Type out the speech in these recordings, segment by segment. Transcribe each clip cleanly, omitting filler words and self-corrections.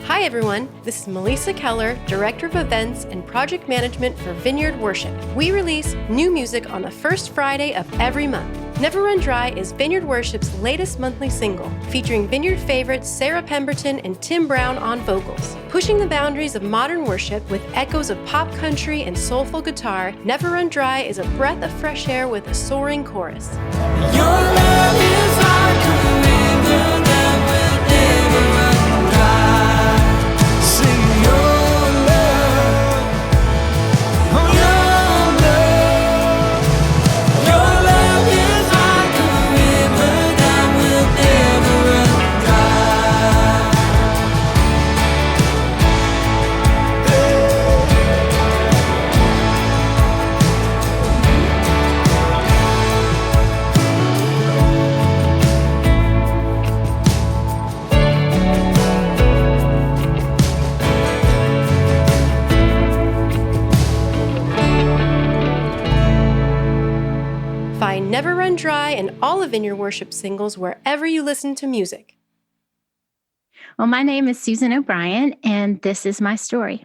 Hi everyone, this is Melissa Keller, Director of Events and Project Management for Vineyard Worship. We release new music on the first Friday of every month. Never Run Dry is Vineyard Worship's latest monthly single, featuring Vineyard favorites Sarah Pemberton and Tim Brown on vocals. Pushing the boundaries of modern worship with echoes of pop country and soulful guitar, Never Run Dry is a breath of fresh air with a soaring chorus. Your love is like a river that will never run dry. Sing your love, oh your love. Your love is like a river that will never run Find Never Run Dry and all of Vineyard Worship singles wherever you listen to music. Well, my name is Susan O'Brien, and this is my story.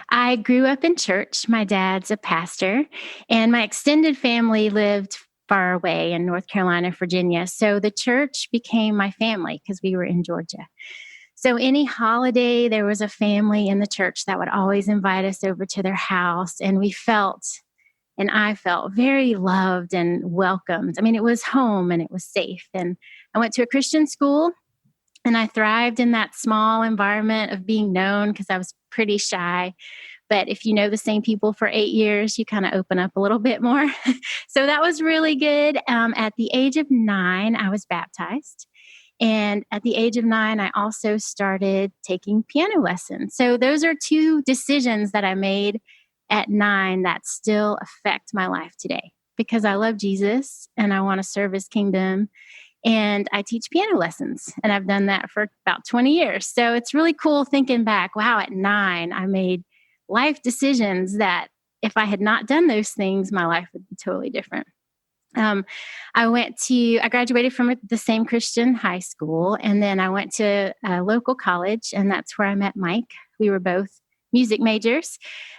I grew up in church. My dad's a pastor, and my extended family lived far away in North Carolina, Virginia. So the church became my family because we were in Georgia. So any holiday, there was a family in the church that would always invite us over to their house, and I felt very loved and welcomed. I mean, it was home and it was safe. And I went to a Christian school and I thrived in that small environment of being known because I was pretty shy. But if you know the same people for 8 years, you kind of open up a little bit more. So that was really good. At the age of 9, I was baptized. And at the age of 9, I also started taking piano lessons. So those are 2 decisions that I made at 9 that still affect my life today because I love Jesus and I want to serve his kingdom. And I teach piano lessons and I've done that for about 20 years. So it's really cool thinking back, wow, at 9, I made life decisions that if I had not done those things, my life would be totally different. I graduated from the same Christian high school, and then I went to a local college, and that's where I met Mike. We were both music majors,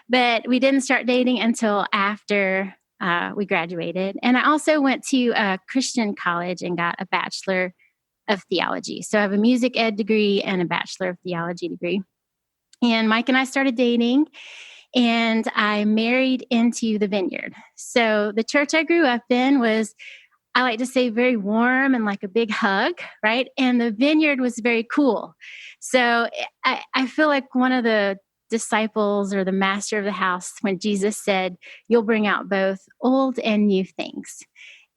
but we didn't start dating until after we graduated. And I also went to a Christian college and got a Bachelor of Theology. So I have a music ed degree and a Bachelor of Theology degree. And Mike and I started dating, and I married into the Vineyard. So the church I grew up in was, I like to say, very warm and like a big hug, right? And the Vineyard was very cool. So I feel like one of the disciples or the master of the house when Jesus said, you'll bring out both old and new things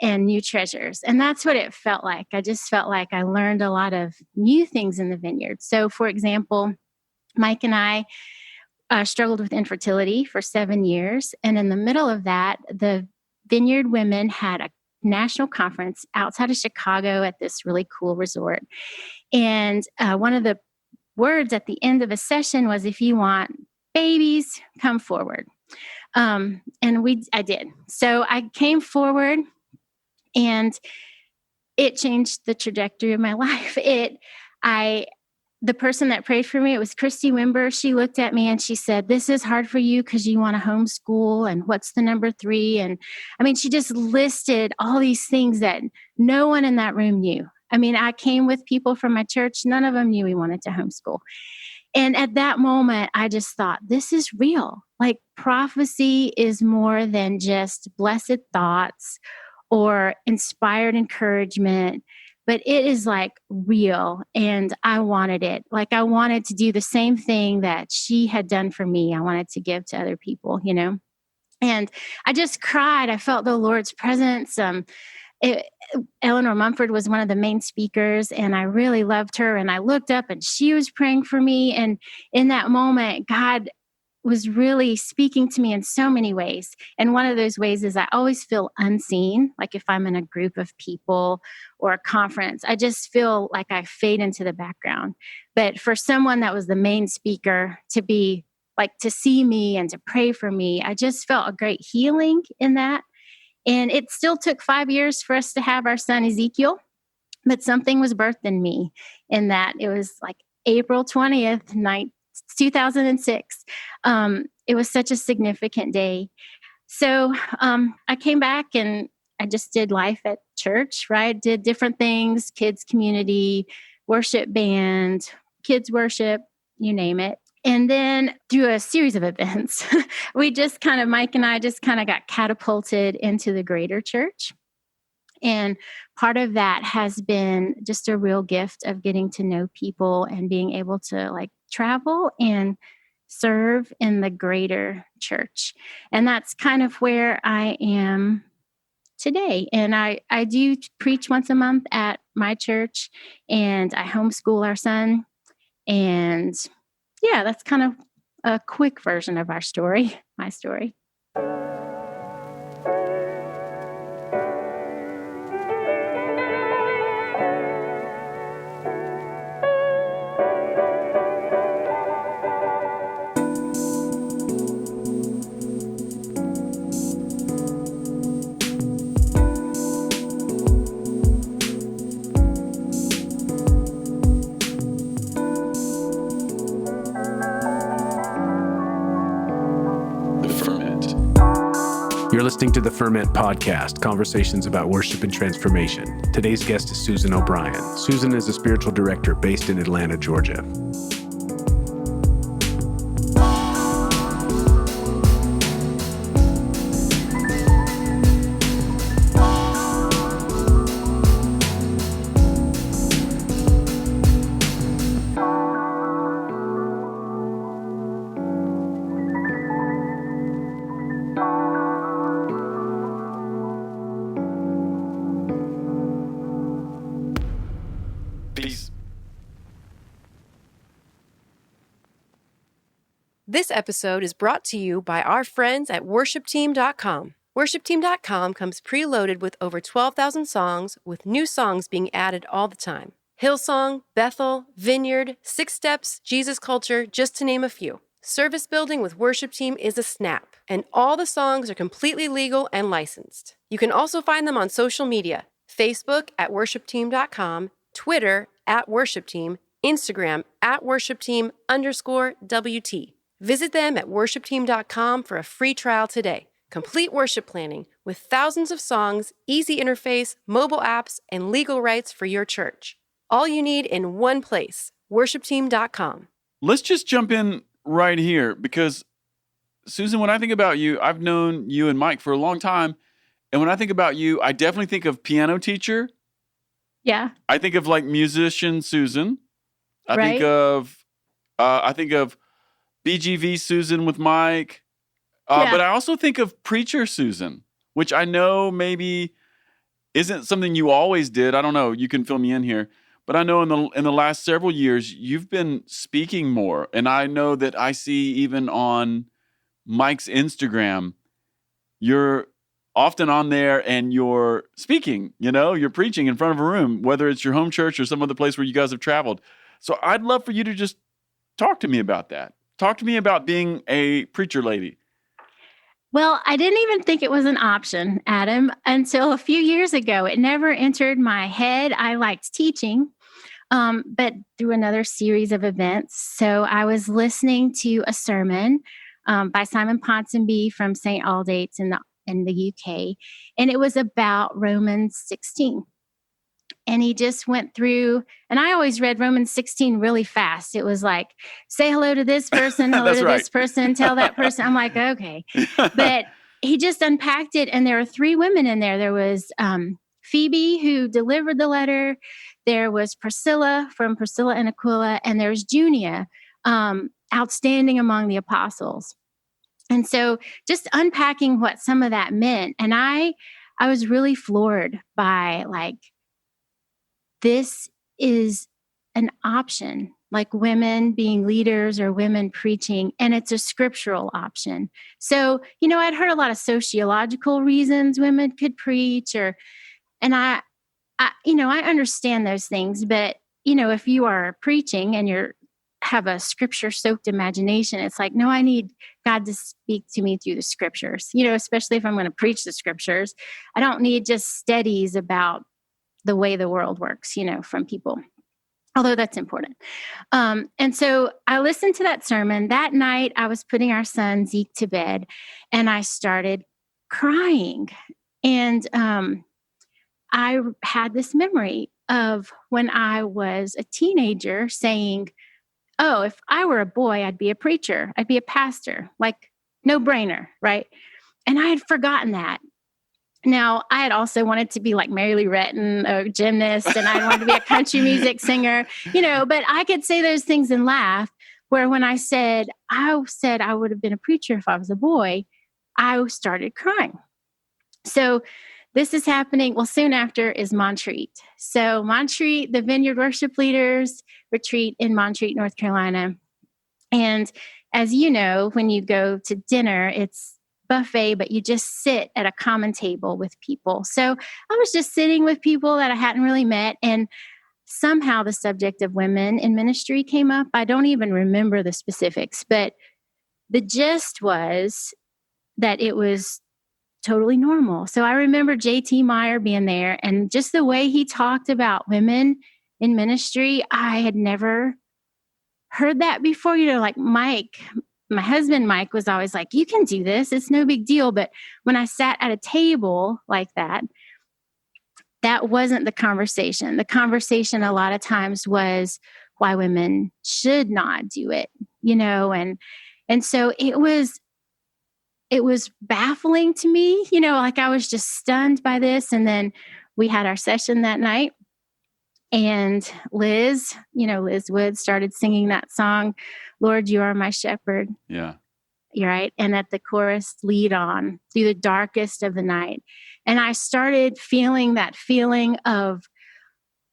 and new treasures. And that's what it felt like. I just felt like I learned a lot of new things in the Vineyard. So for example, Mike and I struggled with infertility for 7 years. And in the middle of that, the Vineyard women had a national conference outside of Chicago at this really cool resort. And one of the words at the end of a session was, if you want babies, come forward. And I did. So I came forward and it changed the trajectory of my life. The person that prayed for me, it was Christy Wimber. She looked at me and she said, this is hard for you because you want to homeschool. And what's the number 3? And I mean, she just listed all these things that no one in that room knew. I mean, I came with people from my church. None of them knew we wanted to homeschool. And at that moment, I just thought, this is real. Like prophecy is more than just blessed thoughts or inspired encouragement, but it is like real. And I wanted it. Like I wanted to do the same thing that she had done for me. I wanted to give to other people, you know? And I just cried. I felt the Lord's presence. Eleanor Mumford was one of the main speakers, and I really loved her. And I looked up and she was praying for me. And in that moment, God was really speaking to me in so many ways. And one of those ways is I always feel unseen. Like if I'm in a group of people or a conference, I just feel like I fade into the background. But for someone that was the main speaker to see me and to pray for me, I just felt a great healing in that. And it still took 5 years for us to have our son Ezekiel. But something was birthed in me in that it was like April 20th, 2006. It was such a significant day. So I came back and I just did life at church, right? Did different things, kids community, worship band, kids worship, you name it. And then through a series of events, Mike and I just kind of got catapulted into the greater church. And part of that has been just a real gift of getting to know people and being able to like travel and serve in the greater church. And that's kind of where I am today. And I do preach once a month at my church, and I homeschool our son. And yeah, that's kind of a quick version of our story, my story. You're listening to the Ferment podcast, conversations about worship and transformation. Today's guest is Susan O'Brien. Susan is a spiritual director based in Atlanta, Georgia. This episode is brought to you by our friends at worshipteam.com. Worshipteam.com comes preloaded with over 12,000 songs, with new songs being added all the time. Hillsong, Bethel, Vineyard, Six Steps, Jesus Culture, just to name a few. Service building with Worship Team is a snap, and all the songs are completely legal and licensed. You can also find them on social media, Facebook at worshipteam.com, Twitter at worshipteam, Instagram at worshipteam_WT. Visit them at worshipteam.com for a free trial today. Complete worship planning with thousands of songs, easy interface, mobile apps, and legal rights for your church. All you need in one place, worshipteam.com. Let's just jump in right here because, Susan, when I think about you, I've known you and Mike for a long time. And when I think about you, I definitely think of piano teacher. Yeah. I think of like musician Susan. I Right. think of BGV Susan with Mike. Yeah. But I also think of preacher Susan, which I know maybe isn't something you always did. I don't know. You can fill me in here. But I know in the last several years, you've been speaking more. And I know that I see even on Mike's Instagram, you're often on there and you're speaking, you're preaching in front of a room, whether it's your home church or some other place where you guys have traveled. So I'd love for you to just talk to me about that. Talk to me about being a preacher lady. Well, I didn't even think it was an option, Adam, until a few years ago. It never entered my head. I liked teaching, but through another series of events. So I was listening to a sermon by Simon Ponsonby from St. Aldate's in the UK, and it was about Romans 16. And he just went through, and I always read Romans 16 really fast. It was like, say hello to this person, hello to this person, tell that person. I'm like, okay. But he just unpacked it, and there were three women in there. There was Phoebe, who delivered the letter. There was Priscilla from Priscilla and Aquila, and there's Junia, outstanding among the apostles. And so just unpacking what some of that meant. And I was really floored by like, this is an option, like women being leaders or women preaching, and it's a scriptural option. So, I'd heard a lot of sociological reasons women could preach, and I understand those things, but, if you are preaching and have a scripture-soaked imagination, it's like, no, I need God to speak to me through the scriptures, especially if I'm going to preach the scriptures. I don't need just studies about the way the world works, from people. Although that's important. And so I listened to that sermon. That night, I was putting our son Zeke to bed, and I started crying. And I had this memory of when I was a teenager saying, oh, if I were a boy, I'd be a preacher. I'd be a pastor, like no brainer, right? And I had forgotten that. Now, I had also wanted to be like Mary Lou Retton, a gymnast, and I wanted to be a country music singer, but I could say those things and laugh, where when I said I would have been a preacher if I was a boy, I started crying. So this is happening. Well, soon after is Montreat. So Montreat, the Vineyard worship leaders retreat in Montreat, North Carolina. And as you know, when you go to dinner, it's buffet, but you just sit at a common table with people. So I was just sitting with people that I hadn't really met. And somehow the subject of women in ministry came up. I don't even remember the specifics, but the gist was that it was totally normal. So I remember J.T. Meyer being there, and just the way he talked about women in ministry, I had never heard that before. Like Mike, my husband, Mike, was always like, you can do this. It's no big deal. But when I sat at a table like that, that wasn't the conversation. The conversation a lot of times was why women should not do it, and so it was baffling to me, like I was just stunned by this. And then we had our session that night, and Liz Wood started singing that song, Lord, You Are My Shepherd. Yeah. You're right. And at the chorus, lead on through the darkest of the night. And I started feeling that feeling of,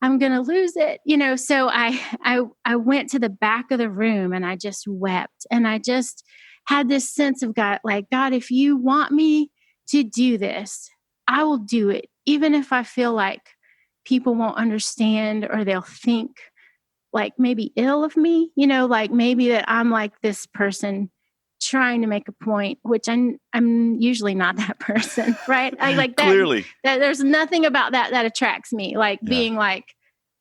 I'm going to lose it. So I went to the back of the room and I just wept. And I just had this sense of God, if you want me to do this, I will do it. Even if I feel like people won't understand, or they'll think like maybe ill of me, maybe that I'm like this person trying to make a point, which I'm usually not that person, right? I like that. Clearly. That there's nothing about that attracts me, being like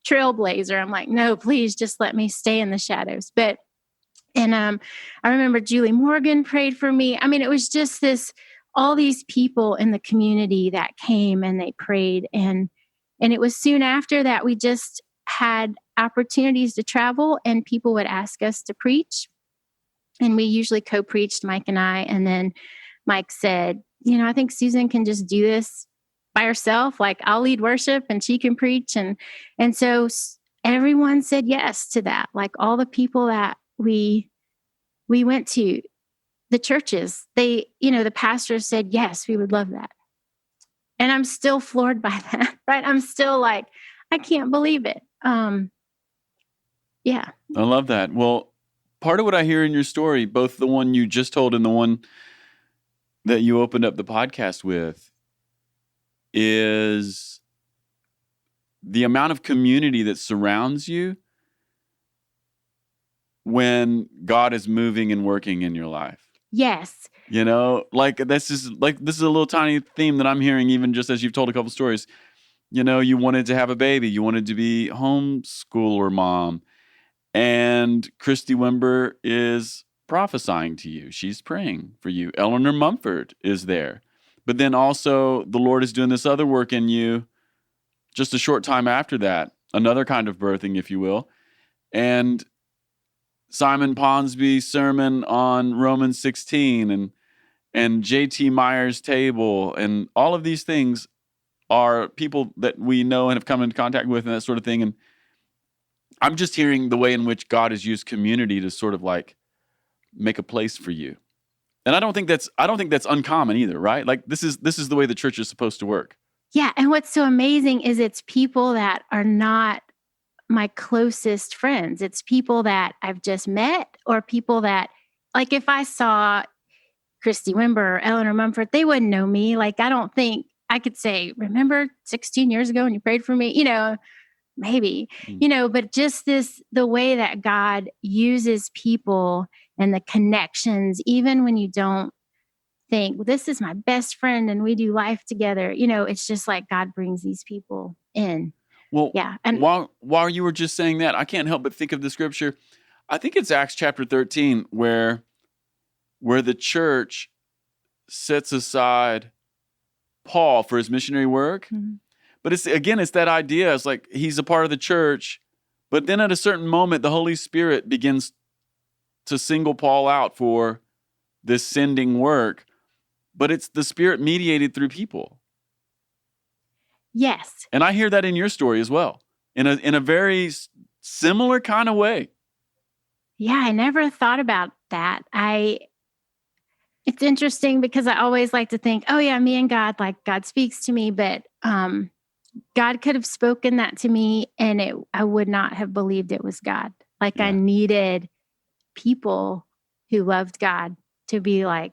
trailblazer. I'm like, no, please just let me stay in the shadows. And I remember Julie Morgan prayed for me. I mean, it was just all these people in the community that came and they prayed. And it was soon after that we just had opportunities to travel, and people would ask us to preach. And we usually co-preached, Mike and I. And then Mike said, I think Susan can just do this by herself. Like, I'll lead worship and she can preach. And so everyone said yes to that. Like all the people that we went to, the churches, the pastors said, yes, we would love that. And I'm still floored by that, right? I'm still like, I can't believe it. Yeah. I love that. Well, part of what I hear in your story, both the one you just told and the one that you opened up the podcast with, is the amount of community that surrounds you when God is moving and working in your life. Yes. This is a little tiny theme that I'm hearing, even just as you've told a couple stories. You wanted to have a baby, you wanted to be homeschooler mom, and Christy Wimber is prophesying to you. She's praying for you. Eleanor Mumford is there. But then also the Lord is doing this other work in you just a short time after that, another kind of birthing, if you will. And Simon Ponsby's sermon on Romans 16 and J.T. Meyer's table, and all of these things are people that we know and have come into contact with and that sort of thing. And I'm just hearing the way in which God has used community to sort of like make a place for you. And I don't think that's uncommon either, right? Like this is the way the church is supposed to work. Yeah. And what's so amazing is it's people that are not my closest friends. It's people that I've just met, or people that, like, if I saw Christy Wimber or Eleanor Mumford, they wouldn't know me. Like, I don't think I could say, remember 16 years ago when you prayed for me? Maybe, but just the way that God uses people and the connections, even when you don't think, well, this is my best friend and we do life together, it's just like God brings these people in. Well, Yeah. And while you were just saying that, I can't help but think of the scripture. I think it's Acts chapter 13 where the church sets aside Paul for his missionary work. Mhm. But it's that idea. It's like he's a part of the church, but then at a certain moment, the Holy Spirit begins to single Paul out for this sending work. But it's the Spirit mediated through people. yes. And I hear that in your story as well, in a very similar kind of way. Yeah, I never thought about that. It's interesting because I always like to think, oh yeah, me and God, like God speaks to me, but God could have spoken that to me and I would not have believed it was God. Like I Yeah. needed people who loved God to be like,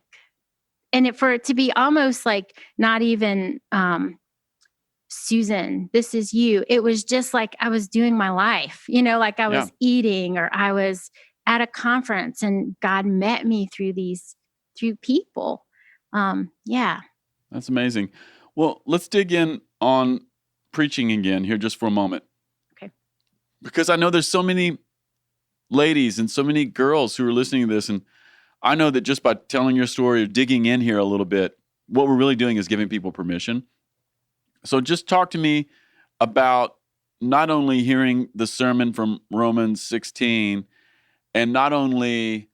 for it to be almost like not even Susan, this is you. It was just like I was doing my life, like I was eating or I was at a conference and God met me through people. Yeah. That's amazing. Well, let's dig in on preaching again here just for a moment. Okay. Because I know there's so many ladies and so many girls who are listening to this, and I know that just by telling your story or digging in here a little bit, what we're really doing is giving people permission. So just talk to me about not only hearing the sermon from Romans 16 and not only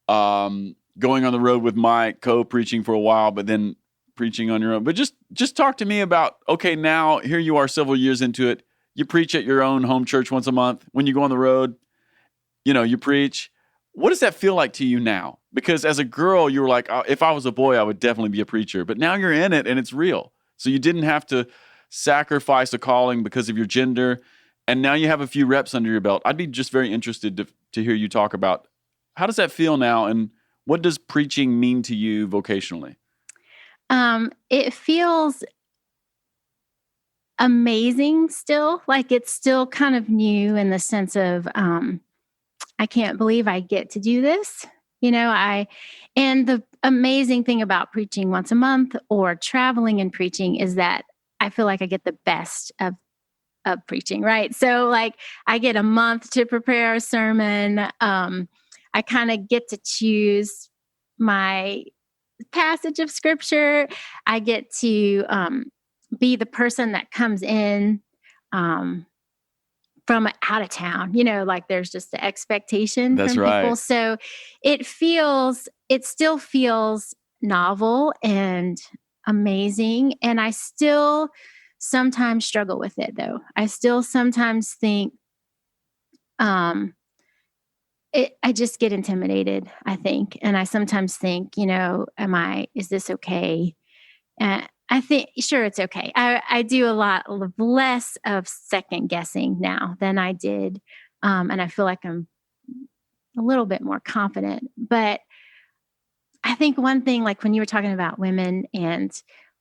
going on the road with Mike, co-preaching for a while, but then preaching on your own. But just talk to me about, okay, now here you are several years into it. You preach at your own home church once a month. When you go on the road, you preach. What does that feel like to you now? Because as a girl, you were like, oh, if I was a boy, I would definitely be a preacher. But now you're in it and it's real. So you didn't have to sacrifice a calling because of your gender. And now you have a few reps under your belt. I'd be just very interested to hear you talk about how does that feel now and what does preaching mean to you vocationally? It feels amazing still. Like it's still kind of new in the sense of I can't believe I get to do this. And the amazing thing about preaching once a month or traveling and preaching is that I feel like I get the best of preaching, right? So like I get a month to prepare a sermon. I kind of get to choose my passage of scripture. I get to be the person that comes in from out of town, like there's just the expectation That's from people. right. So it still feels novel and amazing. And I still sometimes struggle with it though. I still sometimes think, I just get intimidated, I think. And I sometimes think, is this okay? I think, sure, it's okay. I do a lot less of second guessing now than I did. And I feel like I'm a little bit more confident. But I think one thing, like when you were talking about women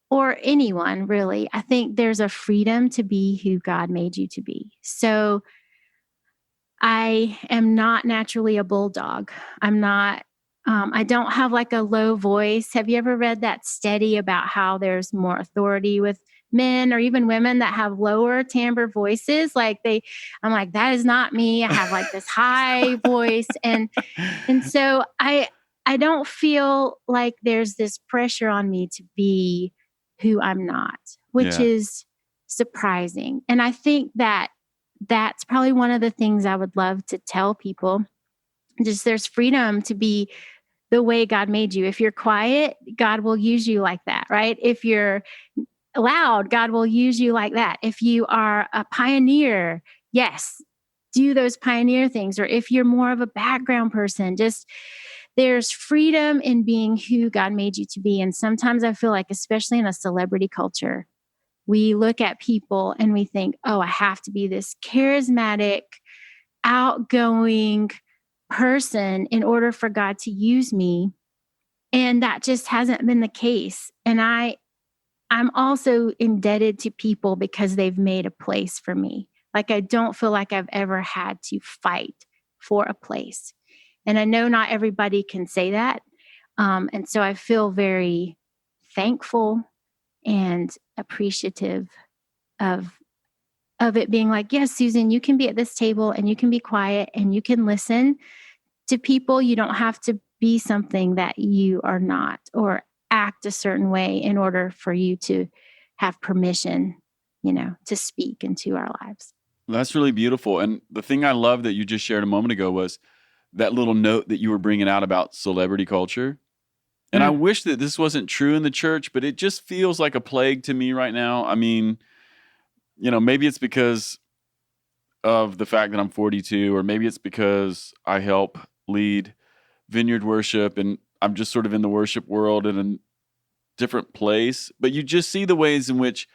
or anyone really, I think there's a freedom to be who God made you to be. So I am not naturally a bulldog. I don't have like a low voice. Have you ever read that study about how there's more authority with men or even women that have lower timbre voices? I'm like, that is not me. I have like this high voice. And so I don't feel like there's this pressure on me to be who I'm not, which is surprising. And I think that's probably one of the things I would love to tell people. Just there's freedom to be the way God made you. If you're quiet, God will use you like that, right? If you're loud, God will use you like that. If you are a pioneer, yes, do those pioneer things. Or if you're more of a background person, there's freedom in being who God made you to be. And sometimes I feel like, especially in a celebrity culture, we look at people and we think, oh, I have to be this charismatic, outgoing person in order for God to use me. And that just hasn't been the case. And I'm also indebted to people because they've made a place for me. Like I don't feel like I've ever had to fight for a place. And I know not everybody can say that. And so I feel very thankful and appreciative of of it being like, yes, Susan, you can be at this table and you can be quiet and you can listen to people. You don't have to be something that you are not or act a certain way in order for you to have permission, to speak into our lives. That's really beautiful. And the thing I love that you just shared a moment ago was that little note that you were bringing out about celebrity culture. And I wish that this wasn't true in the church, but it just feels like a plague to me right now. I mean, maybe it's because of the fact that I'm 42, or maybe it's because I help lead vineyard worship and I'm just sort of in the worship world in a different place. But you just see the ways in which,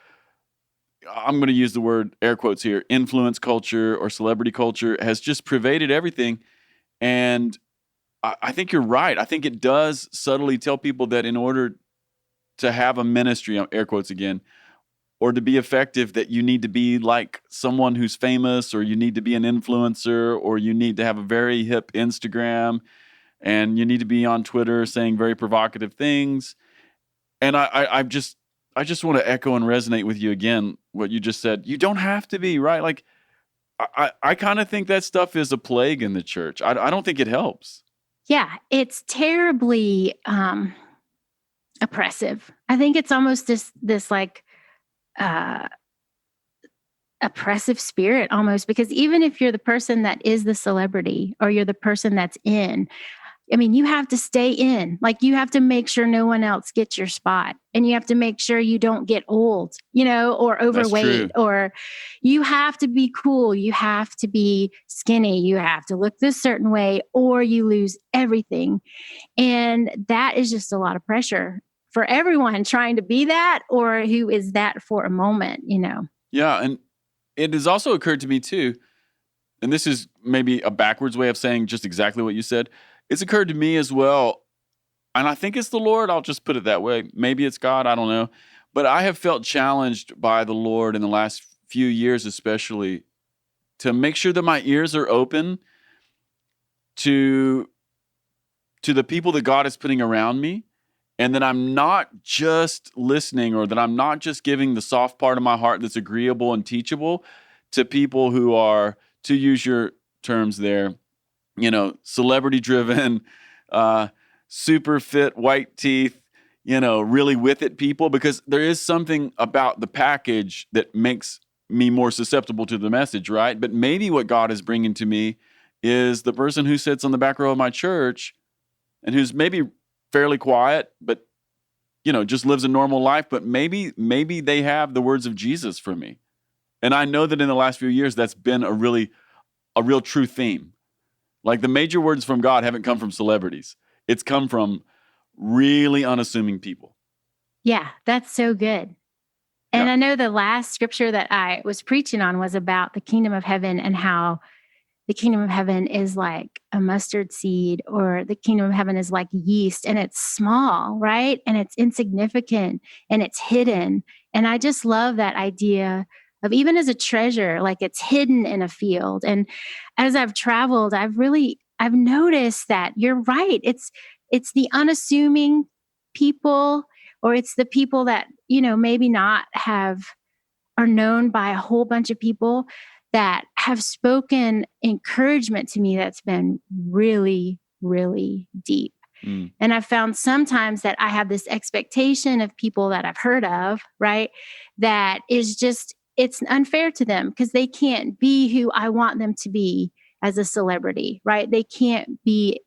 I'm going to use the word air quotes here, influence culture or celebrity culture has just pervaded everything. And I think you're right. I think it does subtly tell people that in order to have a ministry, air quotes again, or to be effective, that you need to be like someone who's famous, or you need to be an influencer, or you need to have a very hip Instagram, and you need to be on Twitter saying very provocative things. And I just want to echo and resonate with you again, what you just said. You don't have to be, right? Like, I kind of think that stuff is a plague in the church. I don't think it helps. Yeah, it's terribly oppressive. I think it's almost this like oppressive spirit almost, because even if you're the person that is the celebrity or you're the person that's in, I mean, you have to stay in. Like, you have to make sure no one else gets your spot, and you have to make sure you don't get old, or overweight, or you have to be cool. You have to be skinny. You have to look this certain way, or you lose everything. And that is just a lot of pressure for everyone trying to be that, or who is that for a moment, Yeah. And it has also occurred to me too, and this is maybe a backwards way of saying just exactly what you said. It's occurred to me as well, and I think it's the Lord. I'll just put it that way. Maybe it's God. I don't know. But I have felt challenged by the Lord in the last few years, especially, to make sure that my ears are open to the people that God is putting around me, and that I'm not just listening, or that I'm not just giving the soft part of my heart that's agreeable and teachable to people who are, to use your terms there, celebrity driven, super fit, white teeth, really with it people, because there is something about the package that makes me more susceptible to the message, right? But maybe what God is bringing to me is the person who sits on the back row of my church and who's maybe fairly quiet, but, just lives a normal life, but maybe they have the words of Jesus for me. And I know that in the last few years, that's been a real true theme. Like, the major words from God haven't come from celebrities. It's come from really unassuming people. Yeah, that's so good. And I know the last scripture that I was preaching on was about the kingdom of heaven, and how the kingdom of heaven is like a mustard seed, or the kingdom of heaven is like yeast, and it's small, right? And it's insignificant, and it's hidden. And I just love that idea of, even as a treasure, like it's hidden in a field. And as I've traveled, I've noticed that you're right. It's the unassuming people, or it's the people that, maybe not are known by a whole bunch of people, that have spoken encouragement to me that's been really, really deep. And I've found sometimes that I have this expectation of people that I've heard of, right? That is just, it's unfair to them, because they can't be who I want them to be as a celebrity, right? They can't be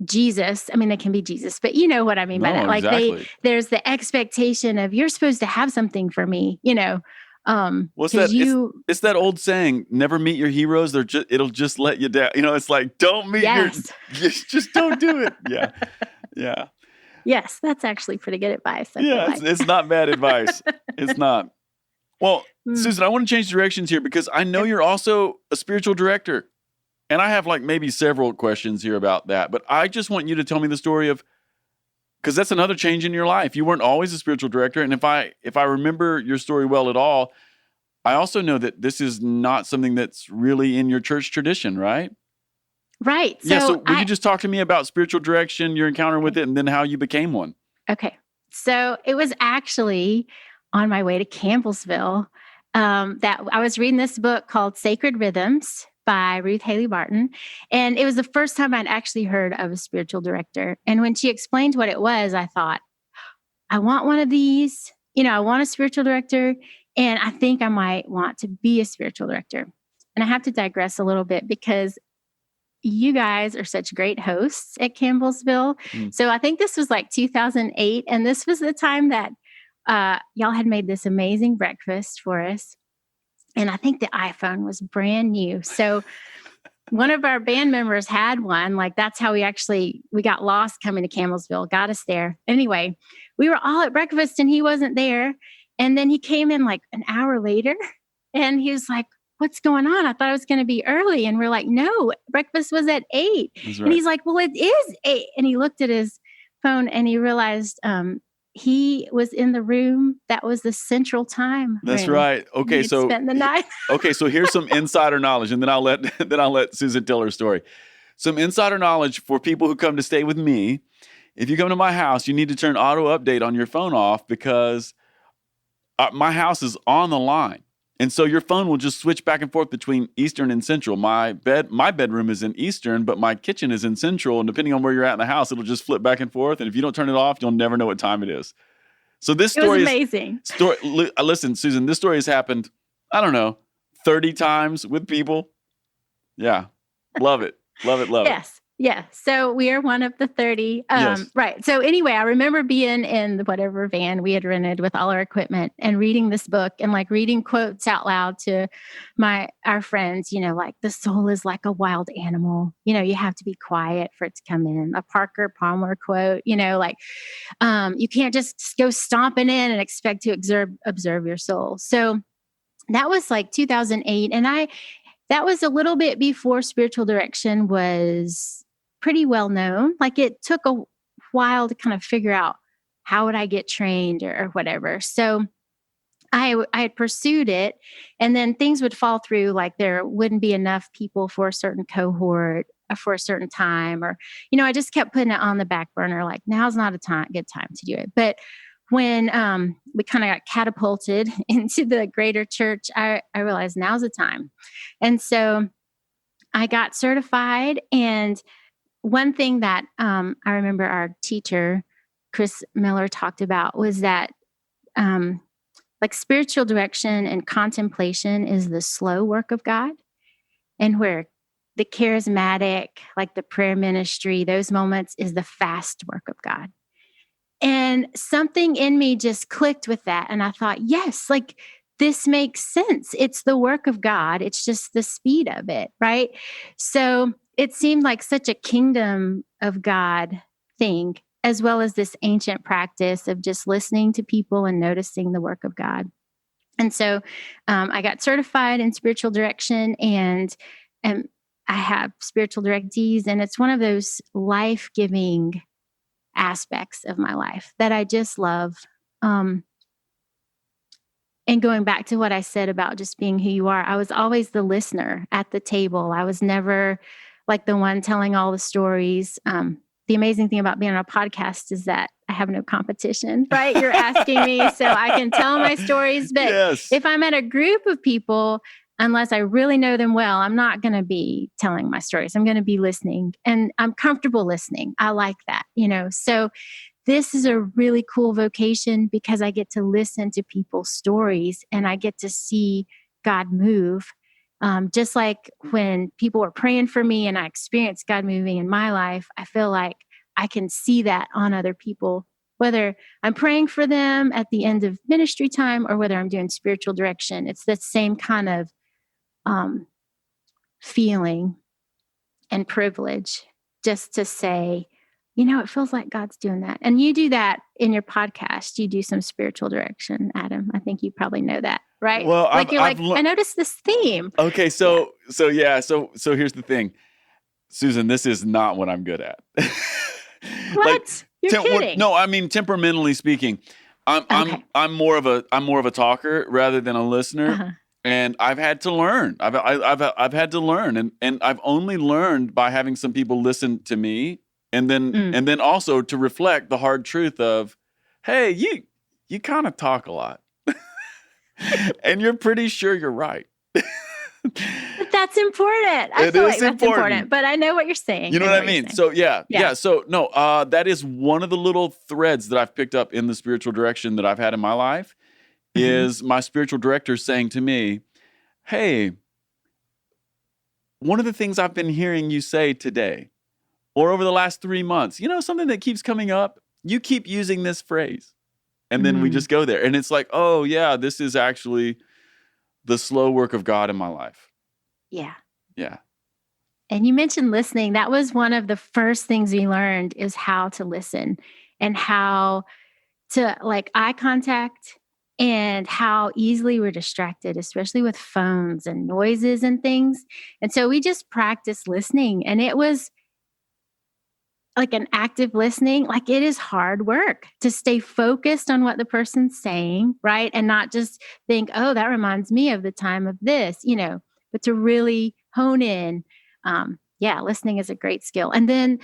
Jesus. I mean, they can be Jesus, but you know what I mean by that. Like, exactly. There's the expectation of, you're supposed to have something for me, What's that? It's that old saying, never meet your heroes. It'll just let you down. It's like, don't meet just don't do it. Yeah. Yeah. Yes, that's actually pretty good advice. It's not bad advice. It's not. Well, Susan, I want to change directions here, because I know you're also a spiritual director. And I have maybe several questions here about that. But I just want you to tell me the story of, because that's another change in your life. You weren't always a spiritual director. And if I remember your story well at all, I also know that this is not something that's really in your church tradition, right? Right. So will you just talk to me about spiritual direction, your encounter with it, and then how you became one? Okay. So it was actually on my way to Campbellsville. that I was reading this book called Sacred Rhythms by Ruth Haley Barton. And it was the first time I'd actually heard of a spiritual director. And when she explained what it was, I thought, I want one of these. I want a spiritual director. And I think I might want to be a spiritual director. And I have to digress a little bit because you guys are such great hosts at Campbellsville. So I think this was like 2008. And this was the time that y'all had made this amazing breakfast for us. And I think the iPhone was brand new. So one of our band members had one. Like that's how we got lost coming to Campbellsville, got us there. Anyway, we were all at breakfast and he wasn't there. And then he came in like an hour later and he was like, what's going on? I thought it was going to be early. And we're like, no, breakfast was at 8. Right. And he's like, well, it is 8. And he looked at his phone and he realized he was in the room that was the central time. That's right. Okay, so spent the night. Okay, so here's some insider knowledge, and then I'll let Susan tell her story. Some insider knowledge for people who come to stay with me. If you come to my house, you need to turn auto update on your phone off because my house is on the line. And so your phone will just switch back and forth between Eastern and Central. My bedroom is in Eastern, but my kitchen is in Central. And depending on where you're at in the house, it'll just flip back and forth. And if you don't turn it off, you'll never know what time it is. So this story is amazing. Listen, Susan, this story has happened, 30 times with people. Yeah. Love it. Love it. Love it. Yes. Yeah. So we are one of the 30. Yes. Right. So anyway, I remember being in the whatever van we had rented with all our equipment and reading this book and like reading quotes out loud to our friends, like the soul is like a wild animal. You have to be quiet for it to come in. A Parker Palmer quote, you can't just go stomping in and expect to observe your soul. So that was like 2008. And that was a little bit before spiritual direction was pretty well known. Like it took a while to kind of figure out how would I get trained or whatever. So I had pursued it and then things would fall through, like there wouldn't be enough people for a certain cohort for a certain time, or, I just kept putting it on the back burner. Like now's not a good time to do it. But when we kind of got catapulted into the greater church, I realized now's the time. And so I got certified. And one thing that I remember our teacher, Chris Miller, talked about was that like spiritual direction and contemplation is the slow work of God, and where the charismatic, like the prayer ministry, those moments is the fast work of God. And something in me just clicked with that. And I thought, yes, like this makes sense. It's the work of God. It's just the speed of it, right? So it seemed like such a kingdom of God thing, as well as this ancient practice of just listening to people and noticing the work of God. And so I got certified in spiritual direction, and I have spiritual directees, and it's one of those life-giving aspects of my life that I just love. And going back to what I said about just being who you are, I was always the listener at the table. I was never like the one telling all the stories. The amazing thing about being on a podcast is that I have no competition, right? You're asking me so I can tell my stories. But Yes. If I'm at a group of people, unless I really know them well, I'm not going to be telling my stories. I'm going to be listening, and I'm comfortable listening. I like that, So this is a really cool vocation because I get to listen to people's stories and I get to see God move. Just like when people were praying for me and I experienced God moving in my life, I feel like I can see that on other people, whether I'm praying for them at the end of ministry time or whether I'm doing spiritual direction. It's the same kind of feeling and privilege just to say, it feels like God's doing that. And you do that in your podcast. You do some spiritual direction, Adam. I think you probably know that, right? Well, I noticed this theme. Okay, so here's the thing, Susan. This is not what I'm good at. What? You're kidding? No, I mean temperamentally speaking, I'm more of a talker rather than a listener. Uh-huh. And I've had to learn. I've had to learn, and I've only learned by having some people listen to me, and then also to reflect the hard truth of, hey, you kind of talk a lot. And you're pretty sure you're right. But that's important. I It feel is like that's important. important. But I know what you're saying. You know what I you're mean? saying. So yeah. Yeah. So no, that is one of the little threads that I've picked up in the spiritual direction that I've had in my life is my spiritual director saying to me, hey, one of the things I've been hearing you say today or over the last 3 months, something that keeps coming up, you keep using this phrase. And then we just go there. And it's like, oh yeah, this is actually the slow work of God in my life. Yeah. Yeah. And you mentioned listening. That was one of the first things we learned is how to listen and how to like eye contact and how easily we're distracted, especially with phones and noises and things. And so we just practiced listening, and it was like an active listening. Like it is hard work to stay focused on what the person's saying, right? And not just think, oh, that reminds me of the time of this, but to really hone in. Listening is a great skill. And then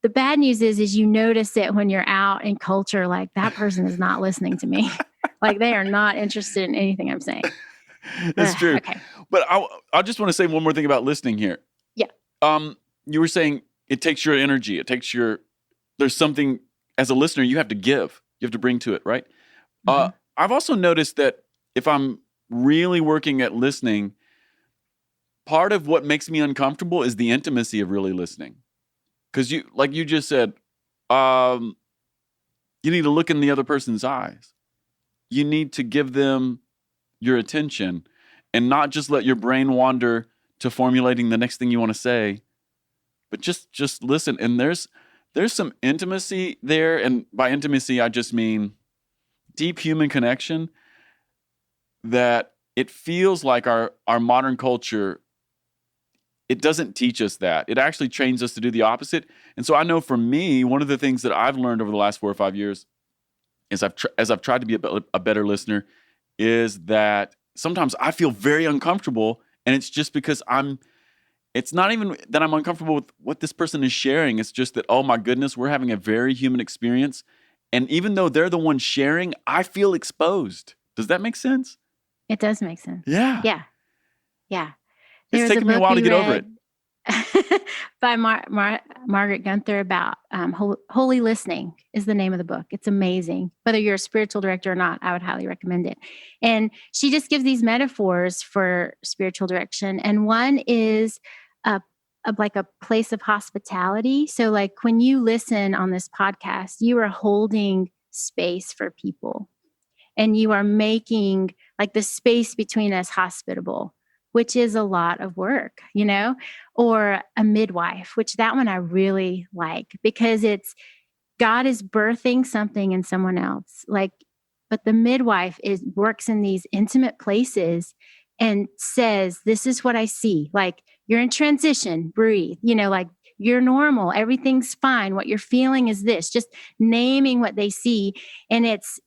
the bad news is you notice it when you're out in culture, like that person is not listening to me. Like they are not interested in anything I'm saying. It's true. Okay. But I just want to say one more thing about listening here. Yeah. You were saying it takes your energy. There's something as a listener you have to give. You have to bring to it, right? I've also noticed that if I'm really working at listening, part of what makes me uncomfortable is the intimacy of really listening. Because like you just said, you need to look in the other person's eyes. You need to give them your attention and not just let your brain wander to formulating the next thing you want to say, but just listen. And there's some intimacy there. And by intimacy, I just mean deep human connection that it feels like our modern culture, it doesn't teach us that. It actually trains us to do the opposite. And so I know for me, one of the things that I've learned over the last 4 or 5 years is as I've tried to be a better listener is that sometimes I feel very uncomfortable, and it's just because it's not even that I'm uncomfortable with what this person is sharing. It's just that, oh my goodness, we're having a very human experience. And even though they're the one sharing, I feel exposed. Does that make sense? It does make sense. Yeah. Yeah. It's taken me a while to get over it. By Margaret Gunther about Holy Listening is the name of the book. It's amazing. Whether you're a spiritual director or not, I would highly recommend it. And she just gives these metaphors for spiritual direction. And one is like a place of hospitality. So like when you listen on this podcast, you are holding space for people, and you are making like the space between us hospitable, which is a lot of work, or a midwife, which that one I really like because it's God is birthing something in someone else. But the midwife works in these intimate places and says, this is what I see. Like you're in transition, breathe, like you're normal. Everything's fine. What you're feeling is this, just naming what they see. And it's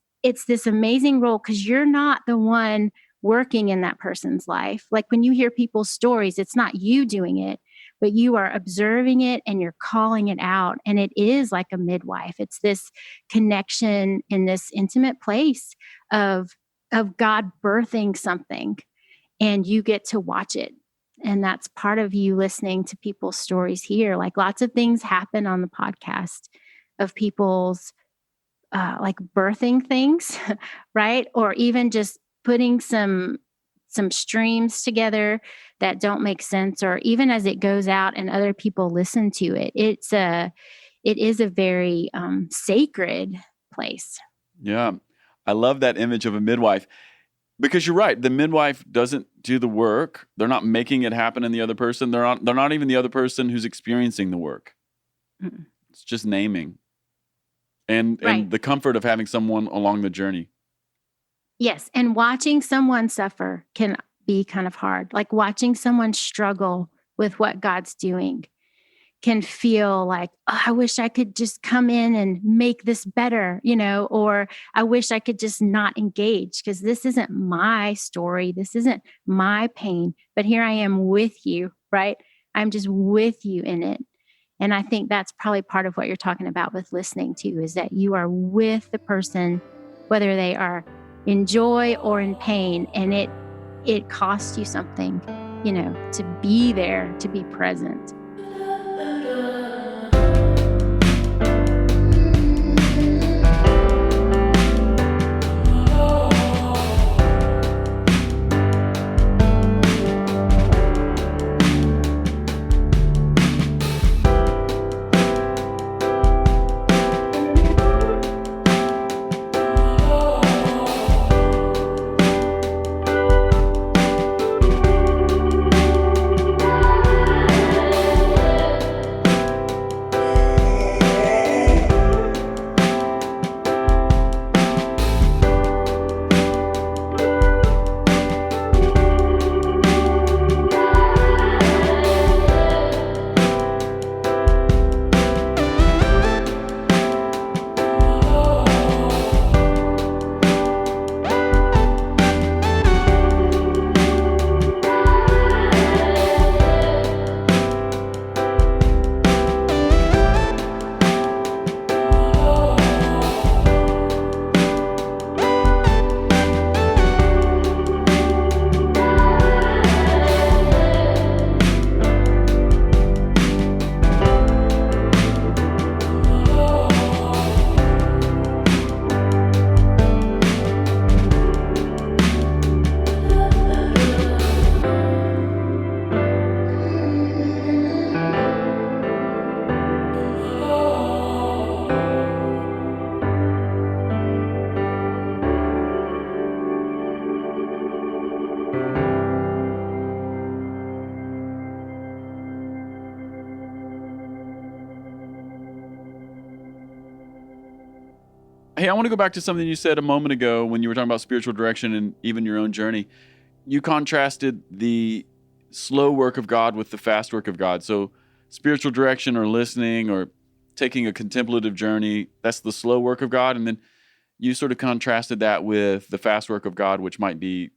this amazing role because you're not the one working in that person's life. Like when you hear people's stories, it's not you doing it, but you are observing it and you're calling it out. And it is like a midwife. It's this connection in this intimate place of God birthing something, and you get to watch it. And that's part of you listening to people's stories here. Like lots of things happen on the podcast of people's like birthing things, right? Or even just putting some streams together that don't make sense, or even as it goes out and other people listen to it, it is a very sacred place. Yeah. I love that image of a midwife because you're right. The midwife doesn't do the work. They're not making it happen in the other person. They're not even the other person who's experiencing the work. Mm-mm. It's just naming and the comfort of having someone along the journey. Yes. And watching someone suffer can be kind of hard. Like watching someone struggle with what God's doing can feel like, oh, I wish I could just come in and make this better, or I wish I could just not engage because this isn't my story. This isn't my pain, but here I am with you, right? I'm just with you in it. And I think that's probably part of what you're talking about with listening too, is that you are with the person, whether they are in joy or in pain. And it costs you something, to be there, to be present. Hey, I want to go back to something you said a moment ago when you were talking about spiritual direction and even your own journey. You contrasted the slow work of God with the fast work of God. So spiritual direction or listening or taking a contemplative journey, that's the slow work of God. And then you sort of contrasted that with the fast work of God, which might be,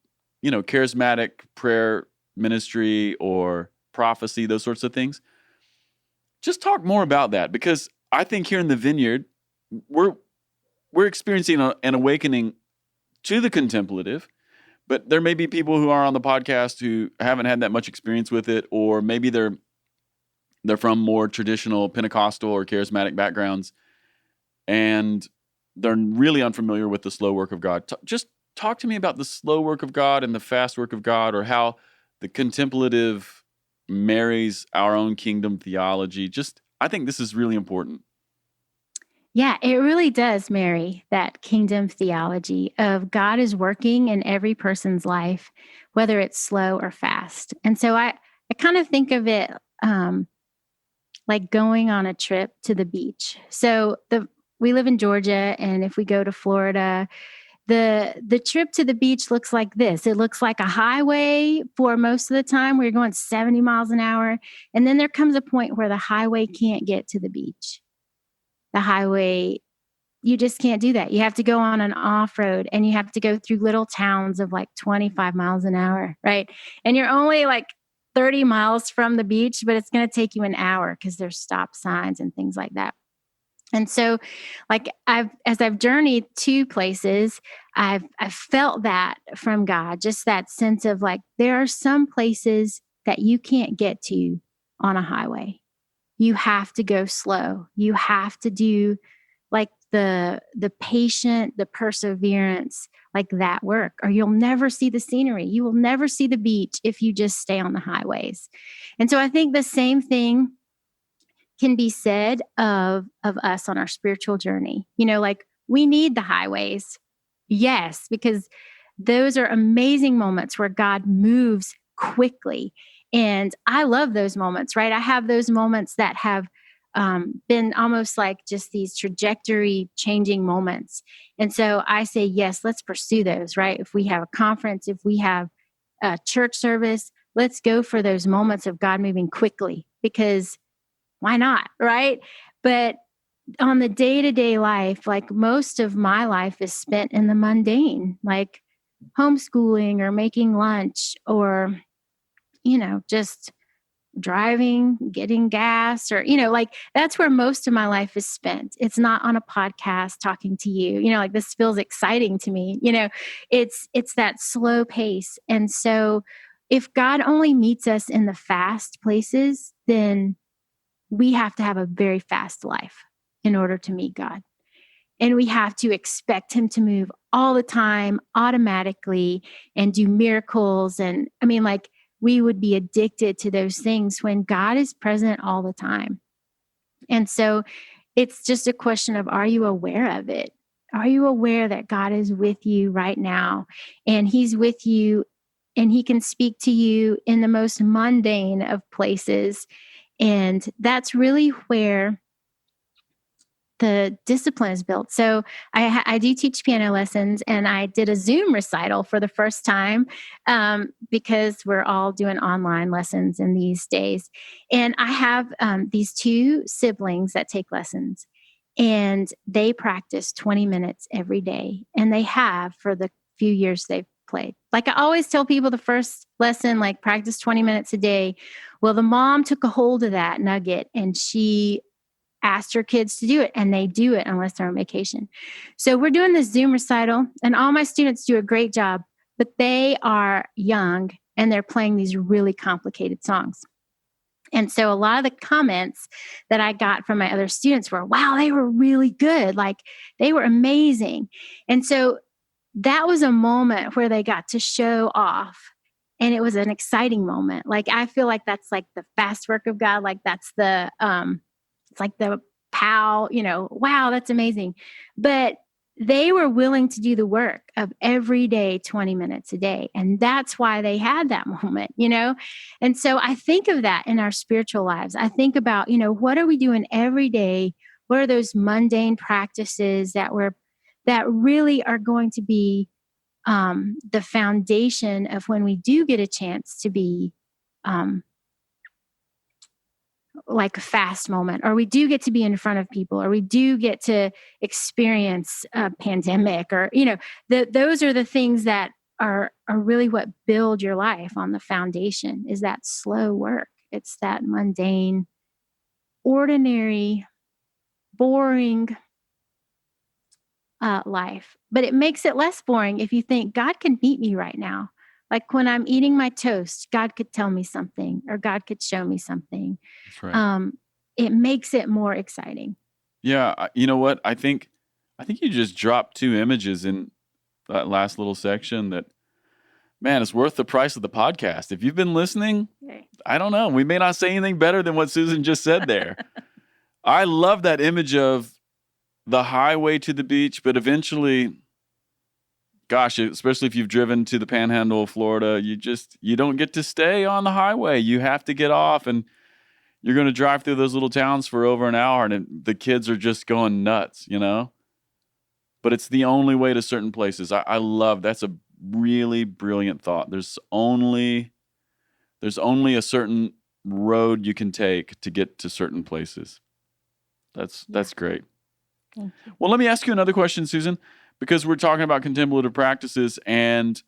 charismatic prayer ministry or prophecy, those sorts of things. Just talk more about that, because I think here in the Vineyard, we're experiencing an awakening to the contemplative, but there may be people who are on the podcast who haven't had that much experience with it, or maybe they're from more traditional Pentecostal or charismatic backgrounds, and they're really unfamiliar with the slow work of God. Just talk to me about the slow work of God and the fast work of God, or how the contemplative marries our own kingdom theology. I think this is really important. Yeah, it really does marry that kingdom theology of God is working in every person's life, whether it's slow or fast. And so I kind of think of it like going on a trip to the beach. So we live in Georgia, and if we go to Florida, the trip to the beach looks like this. It looks like a highway for most of the time. We're going 70 miles an hour. And then there comes a point where the highway can't get to the beach. The highway, you just can't do that. You have to go on an off-road, and you have to go through little towns of like 25 miles an hour, right? And you're only like 30 miles from the beach, but it's going to take you an hour because there's stop signs and things like that. And so like as I've journeyed to places, I've felt that from God, just that sense of like, there are some places that you can't get to on a highway. You have to go slow. You have to do like the patient, the perseverance, like that work, or you'll never see the scenery. You will never see the beach if you just stay on the highways. And so I think the same thing can be said of us on our spiritual journey. Like we need the highways. Yes, because those are amazing moments where God moves quickly. And I love those moments, right? I have those moments that have been almost like just these trajectory changing moments. And so I say, yes, let's pursue those, right? If we have a conference, if we have a church service, let's go for those moments of God moving quickly, because why not, right? But on the day-to-day life, like most of my life is spent in the mundane, like homeschooling or making lunch or, just driving, getting gas, or, like that's where most of my life is spent. It's not on a podcast talking to you, like this feels exciting to me. It's that slow pace. And so if God only meets us in the fast places, then we have to have a very fast life in order to meet God. And we have to expect him to move all the time, automatically, and do miracles. And I mean, like, we would be addicted to those things when God is present all the time. And so it's just a question of, are you aware of it? Are you aware that God is with you right now? And he's with you, and he can speak to you in the most mundane of places. And that's really where the discipline is built. So I do teach piano lessons, and I did a Zoom recital for the first time because we're all doing online lessons in these days. And I have these two siblings that take lessons, and they practice 20 minutes every day. And they have for the few years they've played. Like I always tell people, the first lesson, like, practice 20 minutes a day. Well, the mom took a hold of that nugget, and she asked her kids to do it, and they do it unless they're on vacation. So we're doing this Zoom recital, and all my students do a great job, but they are young and they're playing these really complicated songs. And so a lot of the comments that I got from my other students were, wow, they were really good. Like, they were amazing. And so that was a moment where they got to show off. And it was an exciting moment. Like, I feel like that's like the fast work of God. Like, that's the, it's like the pow, wow, that's amazing. But they were willing to do the work of every day, 20 minutes a day. And that's why they had that moment, And so I think of that in our spiritual lives. I think about, what are we doing every day? What are those mundane practices that really are going to be the foundation of when we do get a chance to be like a fast moment, or we do get to be in front of people, or we do get to experience a pandemic, or, those are the things that are really what build your life on the foundation, is that slow work. It's that mundane, ordinary, boring life. But it makes it less boring if you think God can meet me right now. Like when I'm eating my toast, God could tell me something, or God could show me something. That's right. It makes it more exciting. Yeah. You know what? I think you just dropped two images in that last little section that, man, it's worth the price of the podcast. If you've been listening, Okay. I don't know. We may not say anything better than what Susan just said there. I love that image of the highway to the beach, but eventually, gosh, especially if you've driven to the panhandle of Florida, you don't get to stay on the highway. You have to get off, and you're going to drive through those little towns for over an hour, and the kids are just going nuts, But it's the only way to certain places. I love, that's a really brilliant thought. There's only a certain road you can take to get to certain places. That's great. Thank you. Well, let me ask you another question, Susan, because we're talking about contemplative practices, and,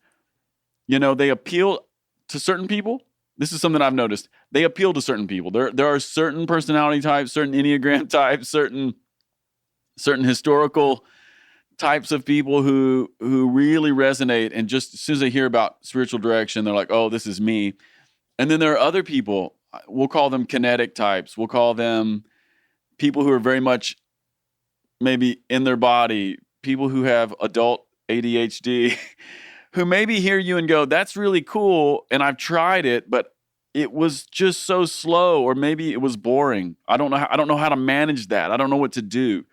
they appeal to certain people. This is something I've noticed. They appeal to certain people. There are certain personality types, certain Enneagram types, certain historical types of people who really resonate. And just as soon as they hear about spiritual direction, they're like, oh, this is me. And then there are other people, we'll call them kinetic types. We'll call them people who are very much maybe in their body, people who have adult ADHD, who maybe hear you and go, that's really cool, and I've tried it, but it was just so slow, or maybe it was boring. I don't know how to manage that. I don't know what to do.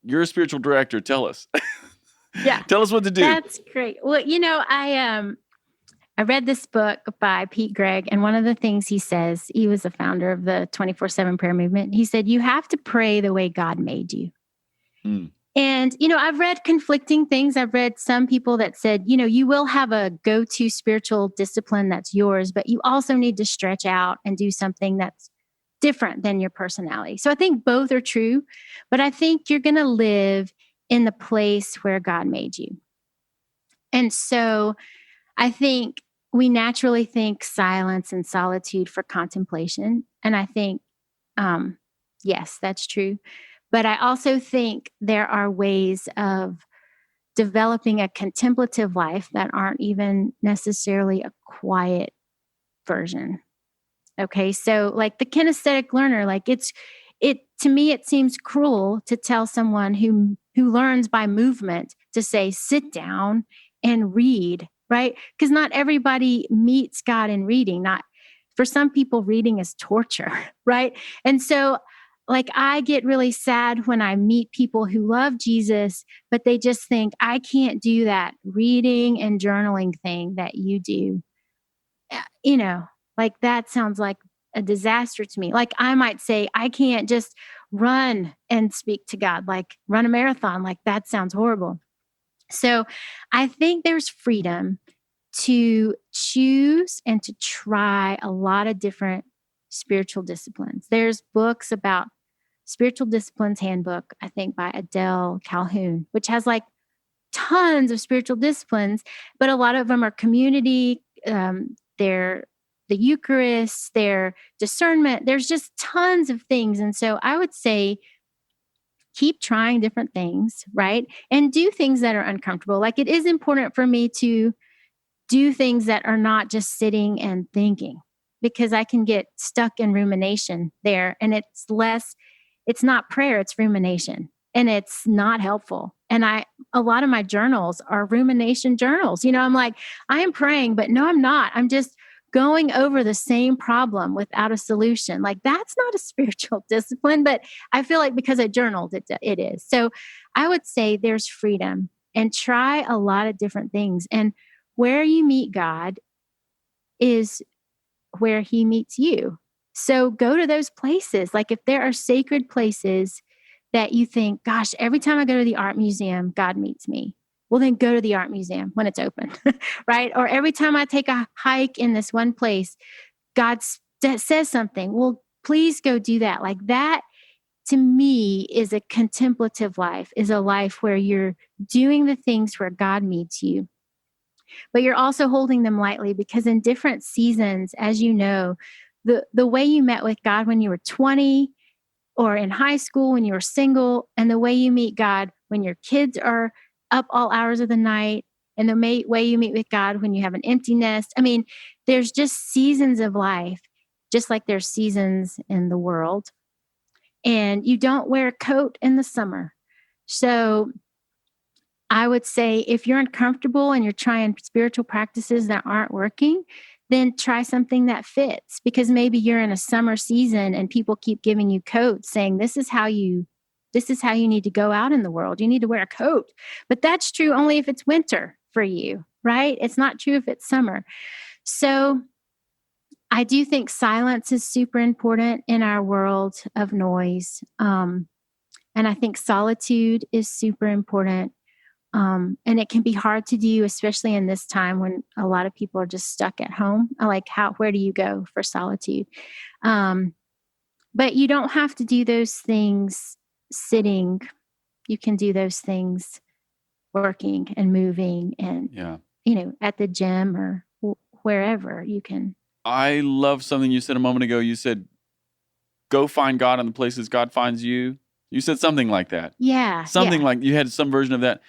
You're a spiritual director. Tell us. Yeah. Tell us what to do. That's great. Well, I read this book by Pete Greig, and one of the things he says, he was the founder of the 24/7 prayer movement. He said, you have to pray the way God made you. Mm. And, I've read conflicting things. I've read some people that said, you will have a go-to spiritual discipline that's yours, but you also need to stretch out and do something that's different than your personality. So I think both are true, but I think you're going to live in the place where God made you. And so I think we naturally think silence and solitude for contemplation. And I think, yes, that's true. But I also think there are ways of developing a contemplative life that aren't even necessarily a quiet version. Okay. So like the kinesthetic learner, like to me, it seems cruel to tell someone who learns by movement to say, sit down and read, right? Because not everybody meets God in reading. Not for some people, reading is torture, right? And so like I get really sad when I meet people who love Jesus, but they just think, I can't do that reading and journaling thing that you do. Like that sounds like a disaster to me. Like I might say, I can't just run and speak to God, like run a marathon. Like that sounds horrible. So I think there's freedom to choose and to try a lot of different spiritual disciplines. There's books about Spiritual Disciplines Handbook, I think by Adele Calhoun, which has like tons of spiritual disciplines, but a lot of them are community, they're the Eucharist, their discernment. There's just tons of things. And so I would say, keep trying different things, right? And do things that are uncomfortable. Like it is important for me to do things that are not just sitting and thinking, because I can get stuck in rumination there. And it's not prayer, it's rumination. And it's not helpful. And a lot of my journals are rumination journals. I'm like, I am praying, but no, I'm not. I'm just going over the same problem without a solution. Like that's not a spiritual discipline, but I feel like because I journaled, it is. So I would say there's freedom and try a lot of different things. And where you meet God is where he meets you. So go to those places. Like if there are sacred places that you think, gosh, every time I go to the art museum, God meets me. Well, then go to the art museum when it's open, right? Or every time I take a hike in this one place, God says something. Well, please go do that. Like that, to me, is a contemplative life, is a life where you're doing the things where God meets you. But you're also holding them lightly, because in different seasons, as you know, the way you met with God when you were 20 or in high school when you were single, and the way you meet God when your kids are up all hours of the night, and the way you meet with God when you have an empty nest. I mean, there's just seasons of life, just like there's seasons in the world. And you don't wear a coat in the summer. So I would say if you're uncomfortable and you're trying spiritual practices that aren't working, then try something that fits, because maybe you're in a summer season and people keep giving you coats saying, this is how you need to go out in the world. You need to wear a coat. But that's true only if it's winter for you, right? It's not true if it's summer. So I do think silence is super important in our world of noise. And I think solitude is super important. And it can be hard to do, especially in this time when a lot of people are just stuck at home. Where do you go for solitude? But you don't have to do those things sitting. You can do those things working and moving and, at the gym or wherever you can. I love something you said a moment ago. You said, go find God in the places God finds you. You said something like that. Yeah. Something like you had some version of that,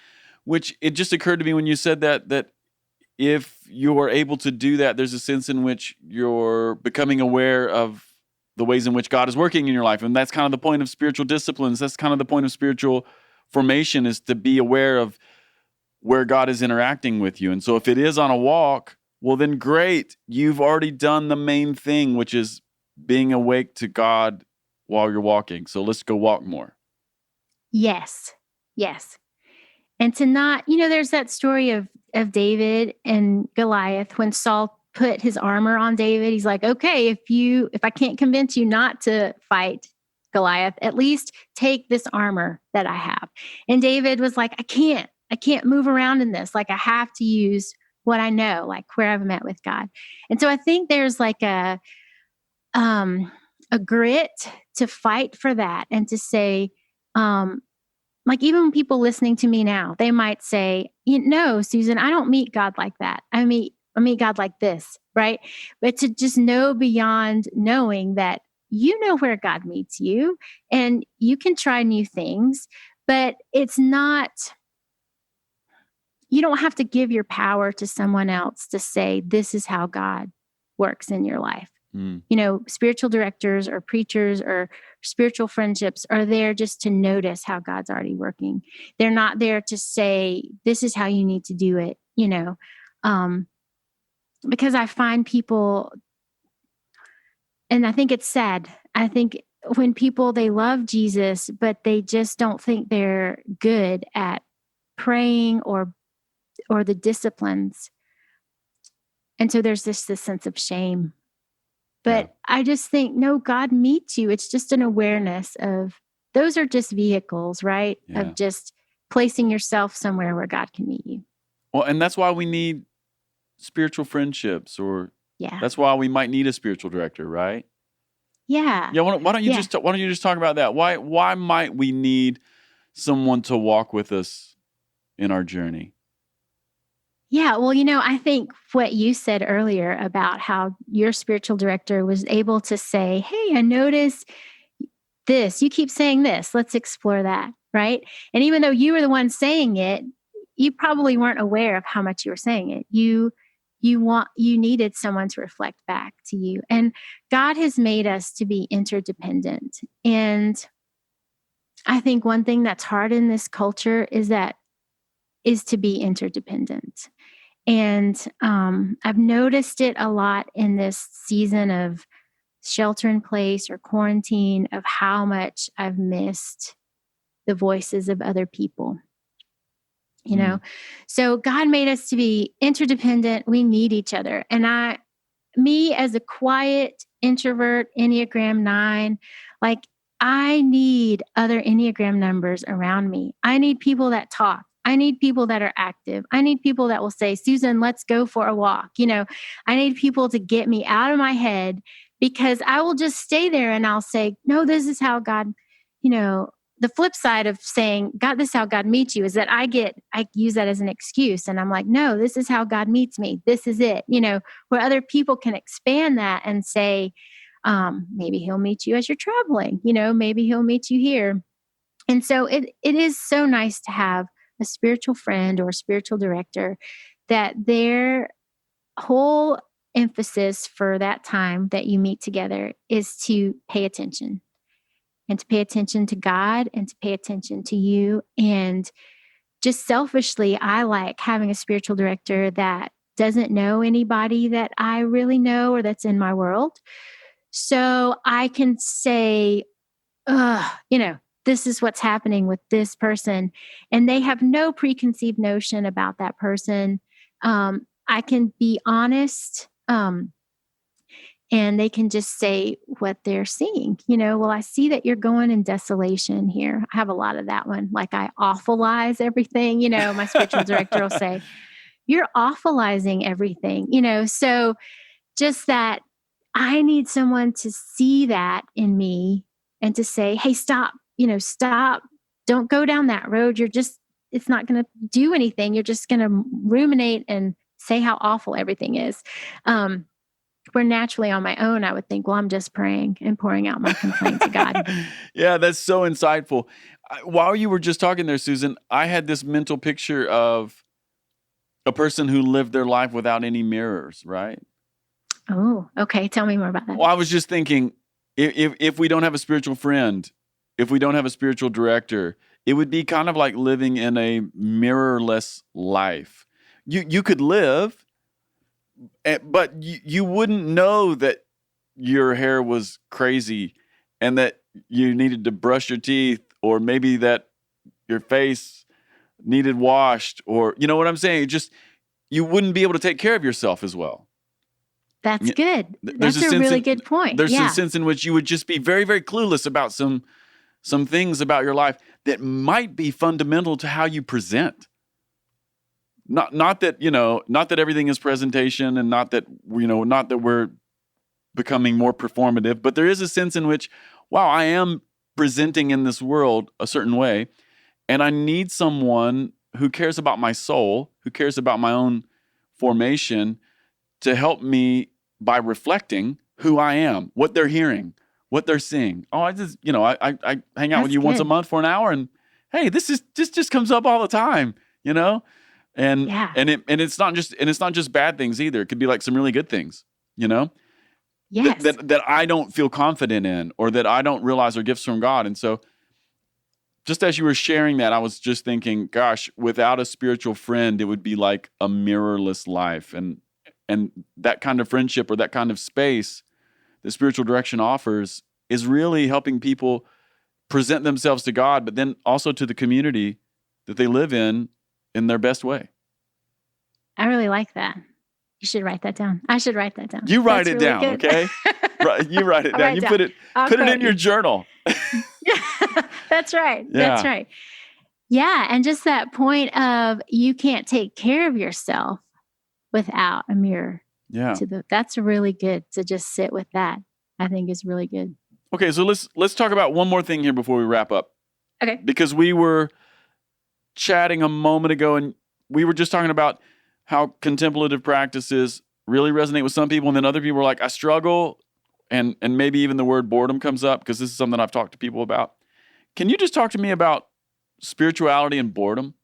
which it just occurred to me when you said that if you are able to do that, there's a sense in which you're becoming aware of the ways in which God is working in your life. And that's kind of the point of spiritual disciplines. That's kind of the point of spiritual formation, is to be aware of where God is interacting with you. And so if it is on a walk, well, then great. You've already done the main thing, which is being awake to God while you're walking. So let's go walk more. Yes. And to not, there's that story of David and Goliath when Saul put his armor on David. He's like, okay, if I can't convince you not to fight Goliath, at least take this armor that I have. And David was like, I can't move around in this. Like I have to use what I know, like where I've met with God. And so I think there's like a grit to fight for that and to say, like even people listening to me now, they might say, no, Susan, I don't meet God like that. I meet I meet God like this, right? But to just know beyond knowing that you know where God meets you and you can try new things, but it's not, you don't have to give your power to someone else to say, this is how God works in your life. You know, spiritual directors or preachers or spiritual friendships are there just to notice how God's already working. They're not there to say, this is how you need to do it, you know, because I find people, and I think it's sad. I think when people, they love Jesus, but they just don't think they're good at praying or the disciplines. And so there's this sense of shame. But I just think, no, God meets you. It's just an awareness of those are just vehicles, right? Yeah. Of just placing yourself somewhere where God can meet you. Well, and that's why we need spiritual friendships, or that's why we might need a spiritual director, right? Yeah. Yeah. Why don't you just talk about that? Why might we need someone to walk with us in our journey? Yeah, well, you know, I think what you said earlier about how your spiritual director was able to say, hey, I notice this. You keep saying this. Let's explore that, right? And even though you were the one saying it, you probably weren't aware of how much you were saying it. You needed someone to reflect back to you. And God has made us to be interdependent. And I think one thing that's hard in this culture is to be interdependent. And I've noticed it a lot in this season of shelter in place or quarantine, of how much I've missed the voices of other people. You know, so God made us to be interdependent. We need each other. And me as a quiet introvert, Enneagram 9, like I need other Enneagram numbers around me. I need people that talk. I need people that are active. I need people that will say, Susan, let's go for a walk. You know, I need people to get me out of my head, because I will just stay there and I'll say, no, this is how God, you know, the flip side of saying, God, this is how God meets you, is that I use that as an excuse. And I'm like, no, this is how God meets me. This is it, you know, where other people can expand that and say, maybe he'll meet you as you're traveling, you know, maybe he'll meet you here. And so it is so nice to have a spiritual friend or a spiritual director that their whole emphasis for that time that you meet together is to pay attention, and to pay attention to God, and to pay attention to you. And just selfishly, I like having a spiritual director that doesn't know anybody that I really know or that's in my world. So I can say, you know, this is what's happening with this person. And they have no preconceived notion about that person. I can be honest, and they can just say what they're seeing. You know, well, I see that you're going in desolation here. I have a lot of that one. Like I awfulize everything. You know, my spiritual director will say, you're awfulizing everything. You know, so just that I need someone to see that in me and to say, hey, stop. You know, stop, don't go down that road. It's not going to do anything. You're just going to ruminate and say how awful everything is. Where naturally on my own, I would think, well, I'm just praying and pouring out my complaint to God. Yeah, that's so insightful. While you were just talking there, Susan, I had this mental picture of a person who lived their life without any mirrors, right? Oh, okay. Tell me more about that. Well, I was just thinking, if we don't have a spiritual friend, if we don't have a spiritual director, it would be kind of like living in a mirrorless life. You could live, but you wouldn't know that your hair was crazy and that you needed to brush your teeth, or maybe that your face needed washed, or you know what I'm saying? Just you wouldn't be able to take care of yourself as well. That's good. That's a really good point. There's a sense in which you would just be very, very clueless about some things about your life that might be fundamental to how you present. Not that everything is presentation, and not that we're becoming more performative, but there is a sense in which, wow, I am presenting in this world a certain way, and I need someone who cares about my soul, who cares about my own formation, to help me by reflecting who I am, what they're hearing, what they're seeing. Oh, I just, I hang out with That's you once a good. month for an hour, and hey, this just comes up all the time, and Yeah. it's not just bad things either. It could be like some really good things, Yes. that I don't feel confident in, or that I don't realize are gifts from God. And so, just as you were sharing that, I was just thinking, gosh, without a spiritual friend, it would be like a mirrorless life. And that kind of friendship or that kind of space that spiritual direction offers is really helping people present themselves to God, but then also to the community that they live in their best way. I really like that. You should write that down. I should write that down. You write That's it really down, good. okay? Right, you write it I'll down. write You down. put it I'll in quote your you. journal. That's right. Yeah. That's right. Yeah. And just that point of you can't take care of yourself without a mirror. Yeah. That's really good to just sit with that. I think is really good. Okay, so let's talk about one more thing here before we wrap up. Okay. Because we were chatting a moment ago, and we were just talking about how contemplative practices really resonate with some people, and then other people are like, I struggle, and maybe even the word boredom comes up, because this is something I've talked to people about. Can you just talk to me about spirituality and boredom?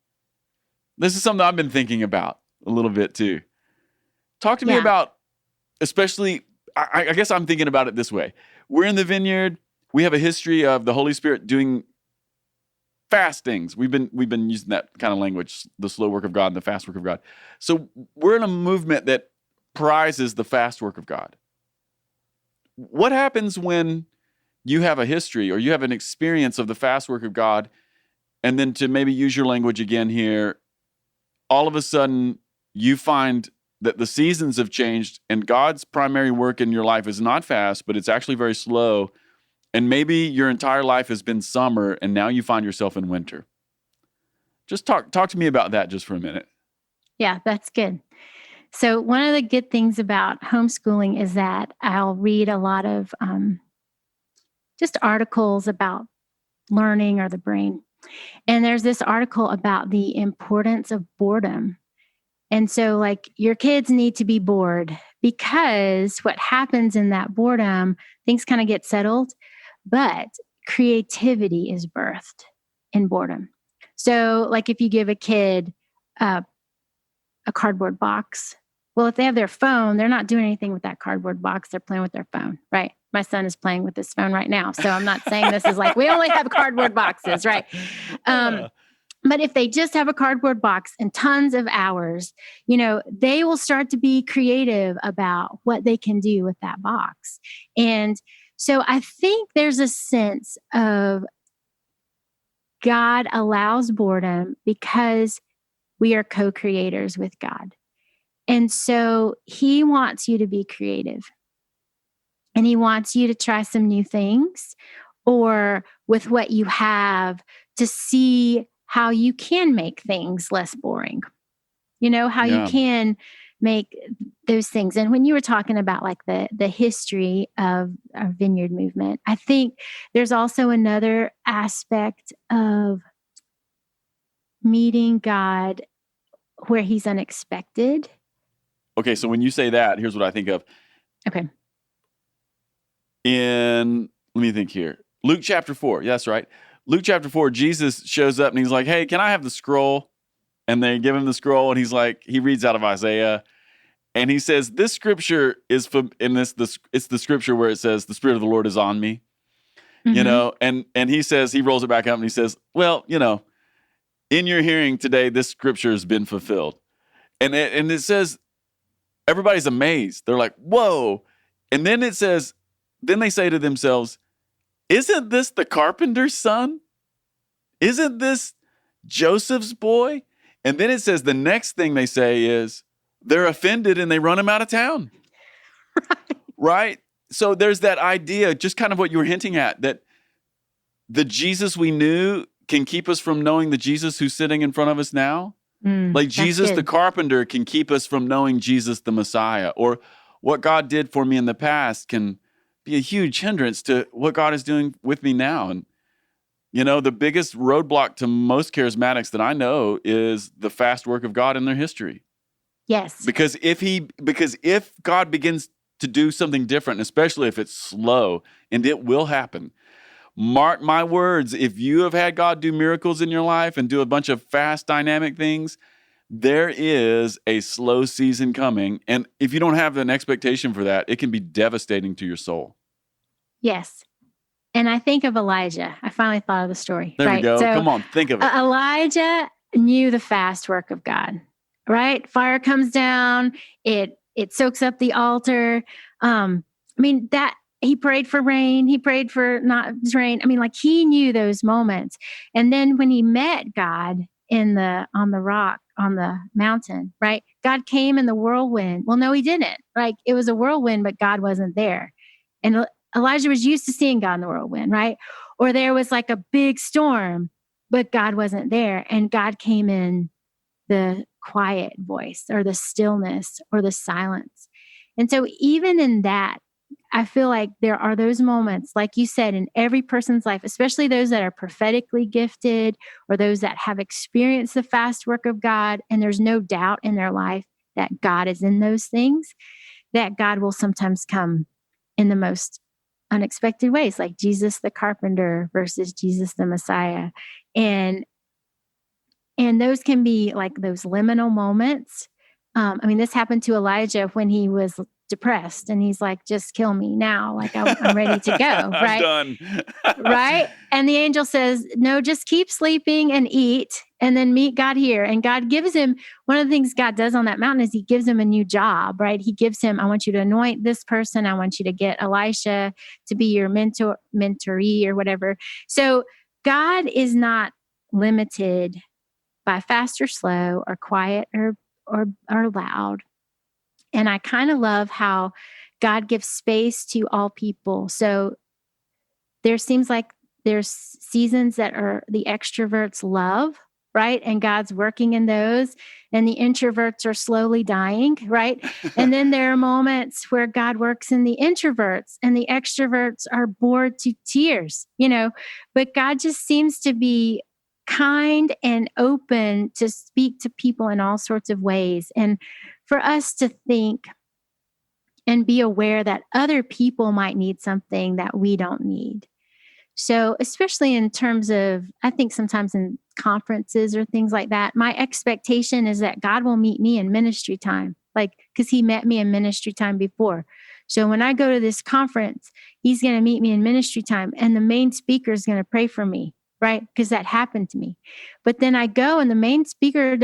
This is something I've been thinking about a little bit too. Talk to me Yeah. about, especially, I guess I'm thinking about it this way. We're in the vineyard. We have a history of the Holy Spirit doing fastings. We've been using that kind of language, the slow work of God and the fast work of God. So we're in a movement that prizes the fast work of God. What happens when you have a history or you have an experience of the fast work of God, and then, to maybe use your language again here, all of a sudden you find that the seasons have changed and God's primary work in your life is not fast, but it's actually very slow. And maybe your entire life has been summer and now you find yourself in winter. Just talk to me about that just for a minute. Yeah, that's good. So one of the good things about homeschooling is that I'll read a lot of just articles about learning or the brain. And there's this article about the importance of boredom. And so, like, your kids need to be bored, because what happens in that boredom, things kind of get settled, but creativity is birthed in boredom. So, like, if you give a kid a cardboard box, well, if they have their phone, they're not doing anything with that cardboard box. They're playing with their phone, right? My son is playing with his phone right now. So I'm not saying this is like, we only have cardboard boxes, right? But if they just have a cardboard box and tons of hours, they will start to be creative about what they can do with that box. And so I think there's a sense of God allows boredom because we are co-creators with God. And so he wants you to be creative. And he wants you to try some new things, or with what you have, to see how you can make things less boring. How you can make those things. And when you were talking about like the history of our vineyard movement, I think there's also another aspect of meeting God where he's unexpected. Okay, so when you say that, here's what I think of. Okay. Let me think here. Luke chapter 4. Yeah, that's right. Luke chapter 4, Jesus shows up and he's like, hey, can I have the scroll? And they give him the scroll, and he's like, he reads out of Isaiah, and he says, this scripture is it's the scripture where it says, the Spirit of the Lord is on me, and he says, he rolls it back up and he says, well, in your hearing today, this scripture has been fulfilled. And it says, everybody's amazed. They're like, whoa. And then it says, then they say to themselves, isn't this the carpenter's son? Isn't this Joseph's boy? And then it says the next thing they say is they're offended and they run him out of town. Right? So there's that idea, just kind of what you were hinting at, that the Jesus we knew can keep us from knowing the Jesus who's sitting in front of us now. Like Jesus the carpenter can keep us from knowing Jesus the Messiah, or what God did for me in the past can be a huge hindrance to what God is doing with me now. And, the biggest roadblock to most charismatics that I know is the fast work of God in their history. Yes. Because if God begins to do something different, especially if it's slow, and it will happen. Mark my words, if you have had God do miracles in your life and do a bunch of fast, dynamic things, there is a slow season coming. And if you don't have an expectation for that, it can be devastating to your soul. Yes. And I think of Elijah. I finally thought of the story. There we right? go. So, Come on, think of it. Elijah knew the fast work of God, right? Fire comes down, it soaks up the altar. That he prayed for rain, he prayed for not rain. Like he knew those moments. And then when he met God on the rock, on the mountain, right? God came in the whirlwind. Well, no, he didn't. Like it was a whirlwind, but God wasn't there. And Elijah was used to seeing God in the whirlwind, right? Or there was like a big storm, but God wasn't there. And God came in the quiet voice or the stillness or the silence. And so even in that, I feel like there are those moments, like you said, in every person's life, especially those that are prophetically gifted or those that have experienced the fast work of God, and there's no doubt in their life that God is in those things, that God will sometimes come in the most unexpected ways, like Jesus the carpenter versus Jesus the Messiah. And those can be like those liminal moments. This happened to Elijah when he was depressed and he's like, just kill me now. Like I'm ready to go. Right. I'm done. Right. And the angel says, no, just keep sleeping and eat and then meet God here. And God gives him, one of the things God does on that mountain is he gives him a new job, right? He gives him, I want you to anoint this person. I want you to get Elisha to be your mentoree or whatever. So God is not limited by fast or slow or quiet or loud. And I kind of love how God gives space to all people. So there seems like there's seasons that are the extroverts love, right? And God's working in those, and the introverts are slowly dying, right? And then there are moments where God works in the introverts and the extroverts are bored to tears, but God just seems to be kind and open to speak to people in all sorts of ways. And for us to think and be aware that other people might need something that we don't need. So especially in terms of, I think sometimes in conferences or things like that, my expectation is that God will meet me in ministry time, because he met me in ministry time before. So when I go to this conference, he's going to meet me in ministry time and the main speaker is going to pray for me, right? Because that happened to me. But then I go and the main speaker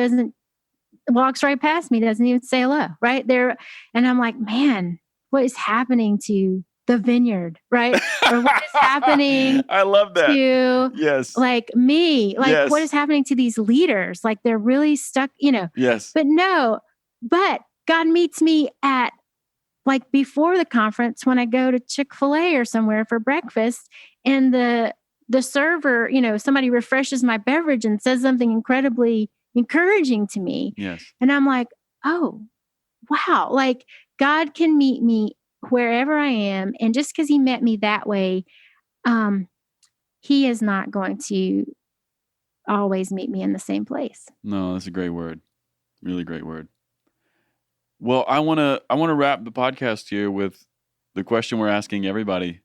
walks right past me, doesn't even say hello, right there. And I'm like, man, what is happening to the vineyard, right? Or what is happening I love that. to Yes. me? Yes. What is happening to these leaders? Like they're really stuck, Yes. But God meets me at before the conference when I go to Chick-fil-A or somewhere for breakfast and the server, somebody refreshes my beverage and says something incredibly encouraging to me. Yes. And I'm like, oh, wow. God can meet me wherever I am. And just because he met me that way, he is not going to always meet me in the same place. No, that's a great word. Really great word. Well, I want to wrap the podcast here with the question we're asking everybody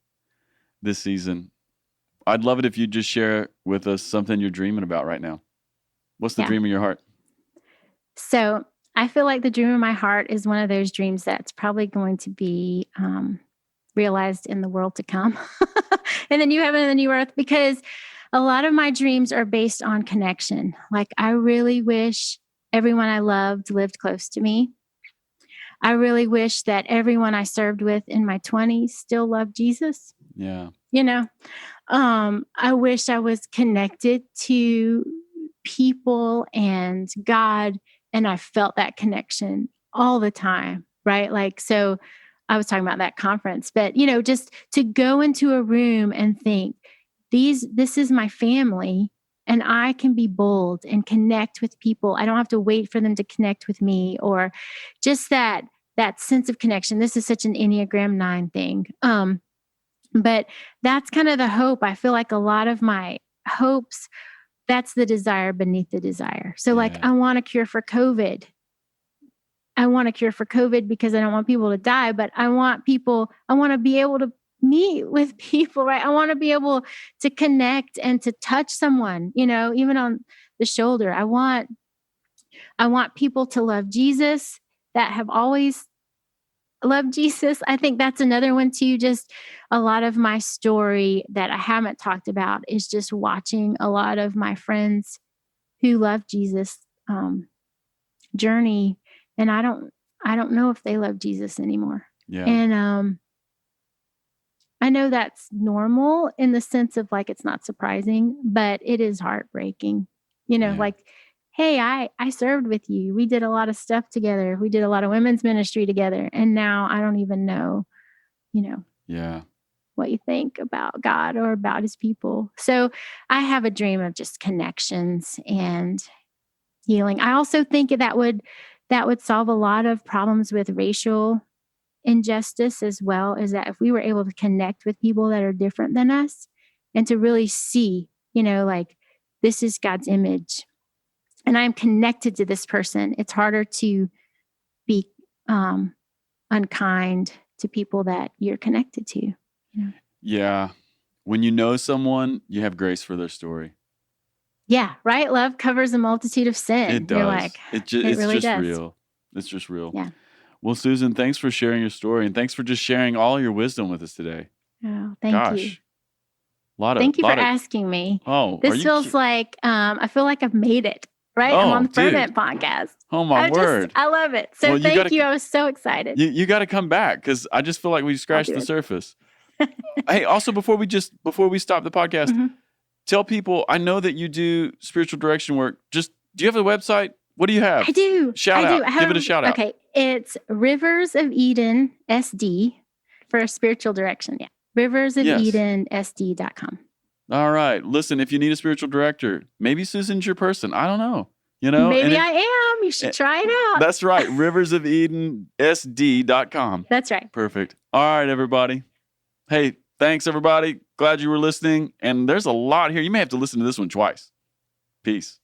this season. I'd love it if you'd just share with us something you're dreaming about right now. What's the dream of your heart? So I feel like the dream of my heart is one of those dreams that's probably going to be realized in the world to come. And the new heaven and the new earth, because a lot of my dreams are based on connection. I really wish everyone I loved lived close to me. I really wish that everyone I served with in my 20s still loved Jesus. Yeah. I wish I was connected to people and God, and I felt that connection all the time, right? So I was talking about that conference, but just to go into a room and think, this is my family, and I can be bold and connect with people. I don't have to wait for them to connect with me, or just that sense of connection. This is such an Enneagram 9 thing. But that's kind of the hope. I feel like a lot of my hopes, that's the desire beneath the desire. So I want a cure for COVID. want a cure for COVID because I don't want people to die, but I want to be able to meet with people, right? I want to be able to connect and to touch someone, even on the shoulder. I want people to love Jesus that have always loved Jesus. I think that's another one too. Just a lot of my story that I haven't talked about is just watching a lot of my friends who love Jesus journey. And I don't know if they love Jesus anymore. Yeah. And I know that's normal in the sense of like, it's not surprising, but it is heartbreaking, like, hey, I served with you. We did a lot of stuff together. We did a lot of women's ministry together. And now I don't even know, Yeah. what you think about God or about his people. So I have a dream of just connections and healing. I also think that would solve a lot of problems with racial injustice, as well as that if we were able to connect with people that are different than us and to really see, like, this is God's image and I'm connected to this person. It's harder to be unkind to people that you're connected to. Yeah. When you know someone, you have grace for their story. Yeah, right? Love covers a multitude of sin. It does. You're like, it's really just does. real. It's just real. Yeah. Well, Susan, thanks for sharing your story, and thanks for just sharing all your wisdom with us today. Oh, thank you. Thank you for asking me. Oh, this feels like I feel like I've made it. Right? Oh, I'm on the dude. Ferment podcast. Oh, my word. I love it. So Well, thank you. I was so excited. You got to come back because I just feel like we scratched the surface. Hey, also, before we stop the podcast, tell people, I know that you do spiritual direction work. Just, do you have a website? What do you have? I do. Shout out. Give it a shout out. Okay. It's Rivers of Eden SD for spiritual direction. Yeah. riversofedensd.com. All right. Listen, if you need a spiritual director, maybe Susan's your person. I don't know. Maybe I am. You should try it out. That's right. riversofedensd.com. That's right. Perfect. All right, everybody. Hey, thanks, everybody. Glad you were listening. And there's a lot here. You may have to listen to this one twice. Peace.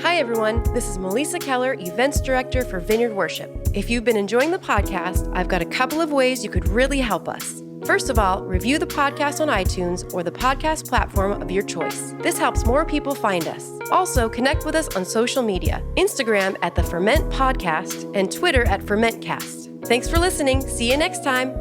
Hi everyone, this is Melissa Keller, Events Director for Vineyard Worship. If you've been enjoying the podcast, I've got a couple of ways you could really help us. First of all, review the podcast on iTunes or the podcast platform of your choice. This helps more people find us. Also, connect with us on social media, Instagram at the Ferment Podcast and Twitter at FermentCast. Thanks for listening. See you next time.